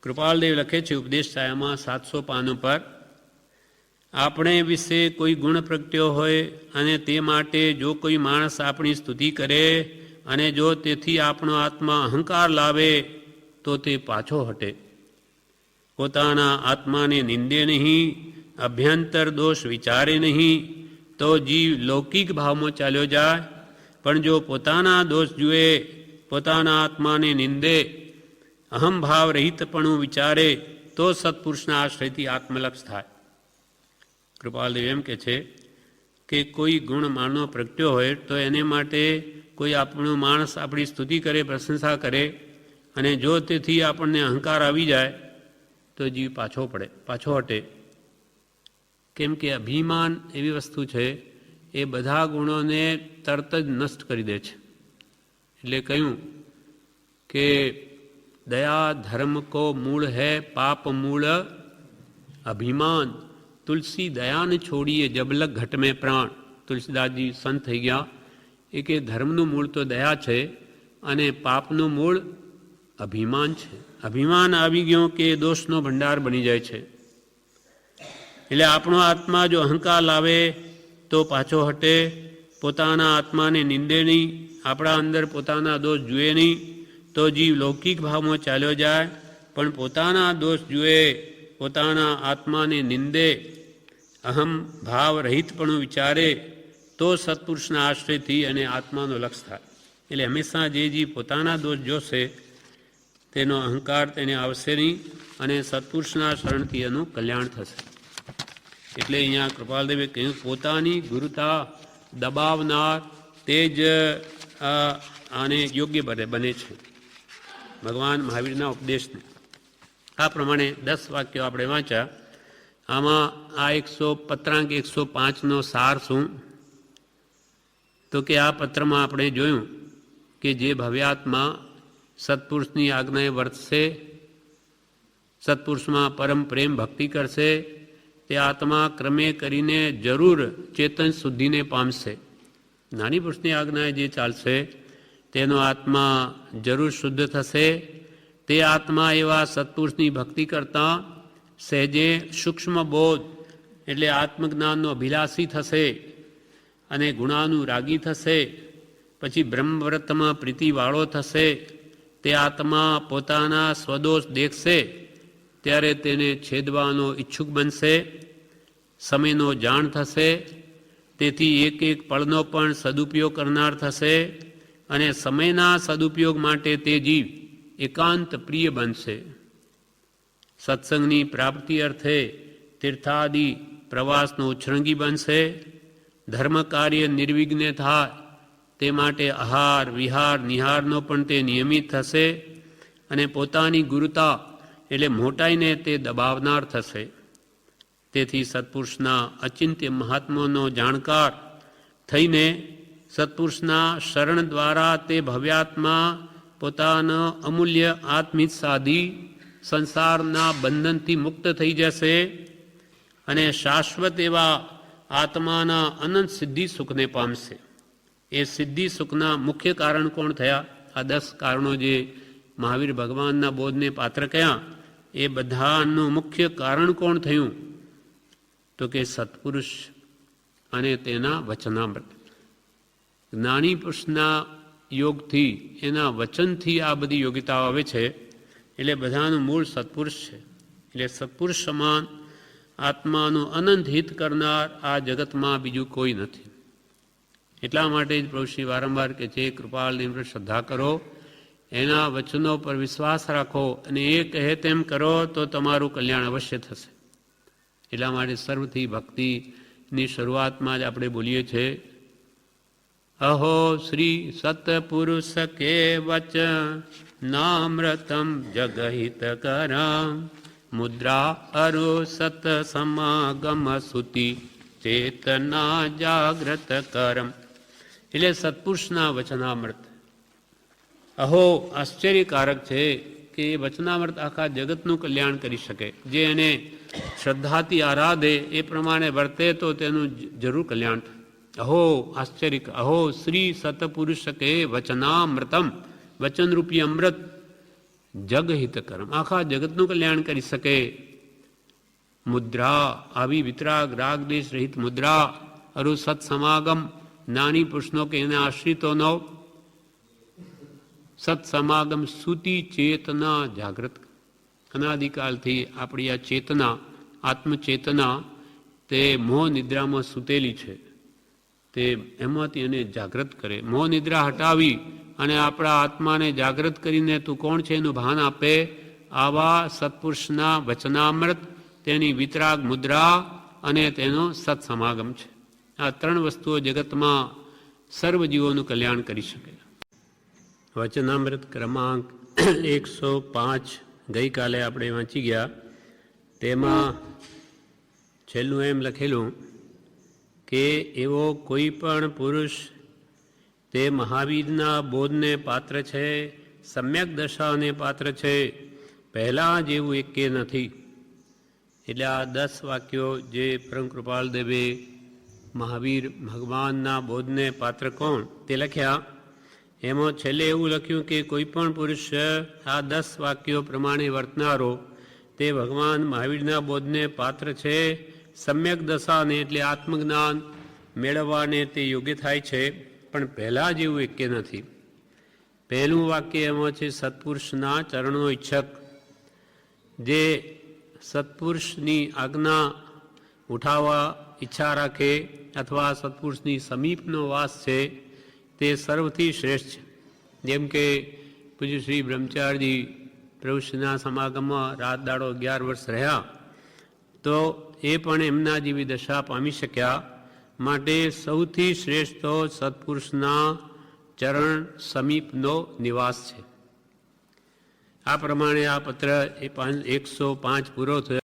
કૃપાલદેવ લખે છે ઉપદેશ છાયામાં 700 પાનું પર, આપણે વિશે કોઈ ગુણ પ્રગટ્યો હોય અને તે માટે જો કોઈ માણસ આપણી સ્તુતિ કરે અને જો તેથી આપણો આત્મા અહંકાર લાવે તો તે પાછો હટે. પોતાના આત્માને નિંદે નહીં, અભ્યંતર દોષ વિચારે નહીં, તો જીવ લૌકિક ભાવમાં ચાલ્યો જાય. પણ જો પોતાના દોષ જુએ, પોતાના આત્માને નિંદે, અહમભાવ રહિતપણું વિચારે, તો સત્પુરુષના આશ્રયથી આત્મલક્ષ થાય. કૃપાલદેવ એમ કે છે કે કોઈ ગુણ માનવો પ્રગટ્યો હોય તો એને માટે કોઈ આપણું માણસ આપણી સ્તુતિ કરે, પ્રશંસા કરે, અને જો તેથી આપણને અહંકાર આવી જાય તો જીવ પાછો પડે, પાછો હટે. કેમ કે અભિમાન એવી વસ્તુ છે, એ બધા ગુણોને તરત જ નષ્ટ કરી દે છે. એટલે કહ્યું કે દયા ધર્મ કો મૂળ હૈ પાપ મૂળ અભિમાન, તુલસી દયાને છોડીએ જબલક ઘટ મેં પ્રાણ. તુલસીદાસજી સંત થઈ ગયા. એ કે ધર્મનું મૂળ તો દયા છે, અને પાપનું મૂળ અભિમાન છે. અભિમાન આવી ગયો કે દોષનો ભંડાર બની જાય છે. એટલે આપણો આત્મા જો અહંકાર લાવે તો પાછો હટે, પોતાના આત્માને નિંદે નહીં, આપણા અંદર પોતાના દોષ જુએ નહીં, તો જીવ લૌકિક ભાવમાં ચાલ્યો જાય. પણ પોતાના દોષ જુએ, પોતાના આત્માને નિંદે, અહમ ભાવ રહિતપણું વિચારે, તો સત્પુરુષના આશ્રયથી અને આત્માનો લક્ષ થાય. એટલે હંમેશા જે જીવ પોતાના દોષ જોશે તેનો અહંકાર તેને આવશે નહીં અને સત્પુરુષના શરણથી એનું કલ્યાણ થશે. એટલે અહીંયા કૃપાલદેવે કહ્યું પોતાની ગુરુતા દબાવનાર તે જ આને યોગ્ય બને છે ભગવાન મહાવીરના ઉપદેશને. આ પ્રમાણે 10 વાક્યો આપણે વાંચ્યા. આમાં આ પત્રાંક 105નો સાર શું? તો કે આ પત્રમાં આપણે જોયું કે જે ભવ્યાત્મા સત્પુરુષની આજ્ઞાએ વર્તશે, સત્પુરુષમાં પરમ પ્રેમ ભક્તિ કરશે, તે આત્મા ક્રમે કરીને જરૂર ચેતન શુદ્ધિને પામશે. નાની પુરુષની આજ્ઞાએ જે ચાલશે તેનો આત્મા જરૂર શુદ્ધ થશે. તે આત્મા એવા સત્પુરુષની ભક્તિ કરતાં સહેજે સૂક્ષ્મ બોધ એટલે આત્મજ્ઞાનનો અભિલાષી થશે અને ગુણાનુરાગી થશે. પછી બ્રહ્મવ્રતમાં પ્રીતિવાળો થશે. તે આત્મા પોતાના સ્વદોષ દેખશે ત્યારે તેને છેદવાનો ઈચ્છુક બનશે. સમયનો જાણ થશે, તેથી એક એક પળનો પણ સદુપયોગ કરનાર થશે અને સમયના સદુપયોગ માટે તે જીવ એકાંત પ્રિય બનશે. સત્સંગની પ્રાપ્તિ અર્થે તીર્થાદિ પ્રવાસનો ઉચ્છૃંગી બનશે. ધર્મ કાર્ય નિર્વિઘ્ને થાય તે માટે આહાર વિહાર નિહારનો પણ તે નિયમિત થશે અને પોતાની ગુરુતા એટલે મોટાઈને તે દબાવનાર થશે. તેથી સત્પુરુષના અચિંત્ય મહાત્માનો જાણકાર થઈને સત્પુરુષના શરણ દ્વારા તે ભવ્યાત્મા પોતાનો અમૂલ્ય આત્મિત સાધી સંસારના બંધનથી મુક્ત થઈ જશે અને શાશ્વત એવા આત્માના અનંત સિદ્ધિ સુખને પામશે. એ સિદ્ધિ સુખના મુખ્ય કારણ કોણ થયા? આ 10 કારણો જે મહાવીર ભગવાનના બોધને પાત્ર કયા, એ બધાનું મુખ્ય કારણ કોણ થયું? તો કે સત્પુરુષ અને તેના વચનામૃત. જ્ઞાની પુરુષના યોગથી, એના વચનથી આ બધી યોગ્યતાઓ આવે છે. એટલે બધાનું મૂળ સત્પુરુષ છે. એટલે સત્પુરુષ સમાન આત્માનું અનંત હિત કરનાર આ જગતમાં બીજું કોઈ નથી. એટલા માટે જ પ્રભુશ્રી વારંવાર કે છે કૃપાળની પર શ્રદ્ધા કરો, એના વચનો પર વિશ્વાસ રાખો અને એ કહે તેમ કરો તો તમારું કલ્યાણ અવશ્ય થશે. એટલા માટે સર્વથી ભક્તિની શરૂઆતમાં જ આપણે બોલીએ છીએ અહો શ્રી સતપુરુષ કે વચ નામ્રતમ જગહિત કરમ મુદ્રા અરો સત સમાગમ સુતિ ચેતના જાગ્રત કરમ. એટલે સત્પુરુષના વચનામૃત અહો આશ્ચર્યકારક છે કે એ વચનામૃત આખા જગતનું કલ્યાણ કરી શકે. જે એને શ્રદ્ધાથી આરાધે એ પ્રમાણે વર્તે તો તેનું જરૂર કલ્યાણ થાય. અહો આશ્ચર્ય, અહો શ્રી સતપુરુષ કે વચનામૃતમ, વચનરૂપી અમૃત જગહિત કરમ, આખા જગતનું કલ્યાણ કરી શકે. મુદ્રા આવી વિતરાગ રાગ દેશ રહિત મુદ્રા, અરુ સત સમાગમ નાની પુરુષનો કે એને આશ્રિતોનો સત્સમાગમ સુતી ચેતના જાગૃત. અનાદિકાલથી આપણી આ ચેતના, આત્મચેતના તે મોહ નિદ્રામાં સૂતેલી છે, તે એમાંથી એને જાગૃત કરે. મોહ નિદ્રા હટાવી અને આપણા આત્માને જાગૃત કરીને તું કોણ છે એનું ભાન આપે. આવા સત્પુરુષના વચનામૃત, તેની વિતરાગ મુદ્રા અને તેનો સત્સમાગમ છે. આ 3 વસ્તુઓ જગતમાં સર્વજીવોનું કલ્યાણ કરી શકે. વચનામૃત ક્રમાંક 105 ગઈકાલે આપણે વાંચી ગયા. તેમાં છેલ્લું એમ લખેલું કે એવો કોઈ પણ પુરુષ તે મહાવીરના બોધને પાત્ર છે, સમ્યક દશાને પાત્ર છે, પહેલાં જેવું એકે નથી. એટલે આ 10 વાક્યો જે પરમ કૃપાલ દેવે મહાવીર ભગવાનના બોધને પાત્ર કોણ તે લખ્યા. એમાં છેલ્લે એવું લખ્યું કે કોઈ પણ પુરુષ આ 10 વાક્યો પ્રમાણે વર્તનારો તે ભગવાન મહાવીરના બોધને પાત્ર છે. સમ્યક દશાને એટલે આત્મજ્ઞાન મેળવવાને તે યોગ્ય થાય છે, પણ પહેલાં જેવું એકે નથી. પહેલું વાક્ય એમાં છે સત્પુરુષના ચરણો ઈચ્છક. જે સત્પુરુષની આજ્ઞા ઉઠાવવા ઈચ્છા રાખે અથવા સત્પુરુષની સમીપનો વાસ છે તે સર્વથી શ્રેષ્ઠ છે. જેમ કે પૂજ્ય શ્રી બ્રહ્મચારીજી પ્રભુશ્રીના સમાગમમાં રાત દાડો 11 વર્ષ રહ્યા, તો એ પણ એમના જેવી દશા પામી શક્યા. માટે સૌથી શ્રેષ્ઠ તો સત્પુરુષના ચરણ સમીપનો નિવાસ છે. આ પ્રમાણે આ પત્ર 105 પૂરો થયો.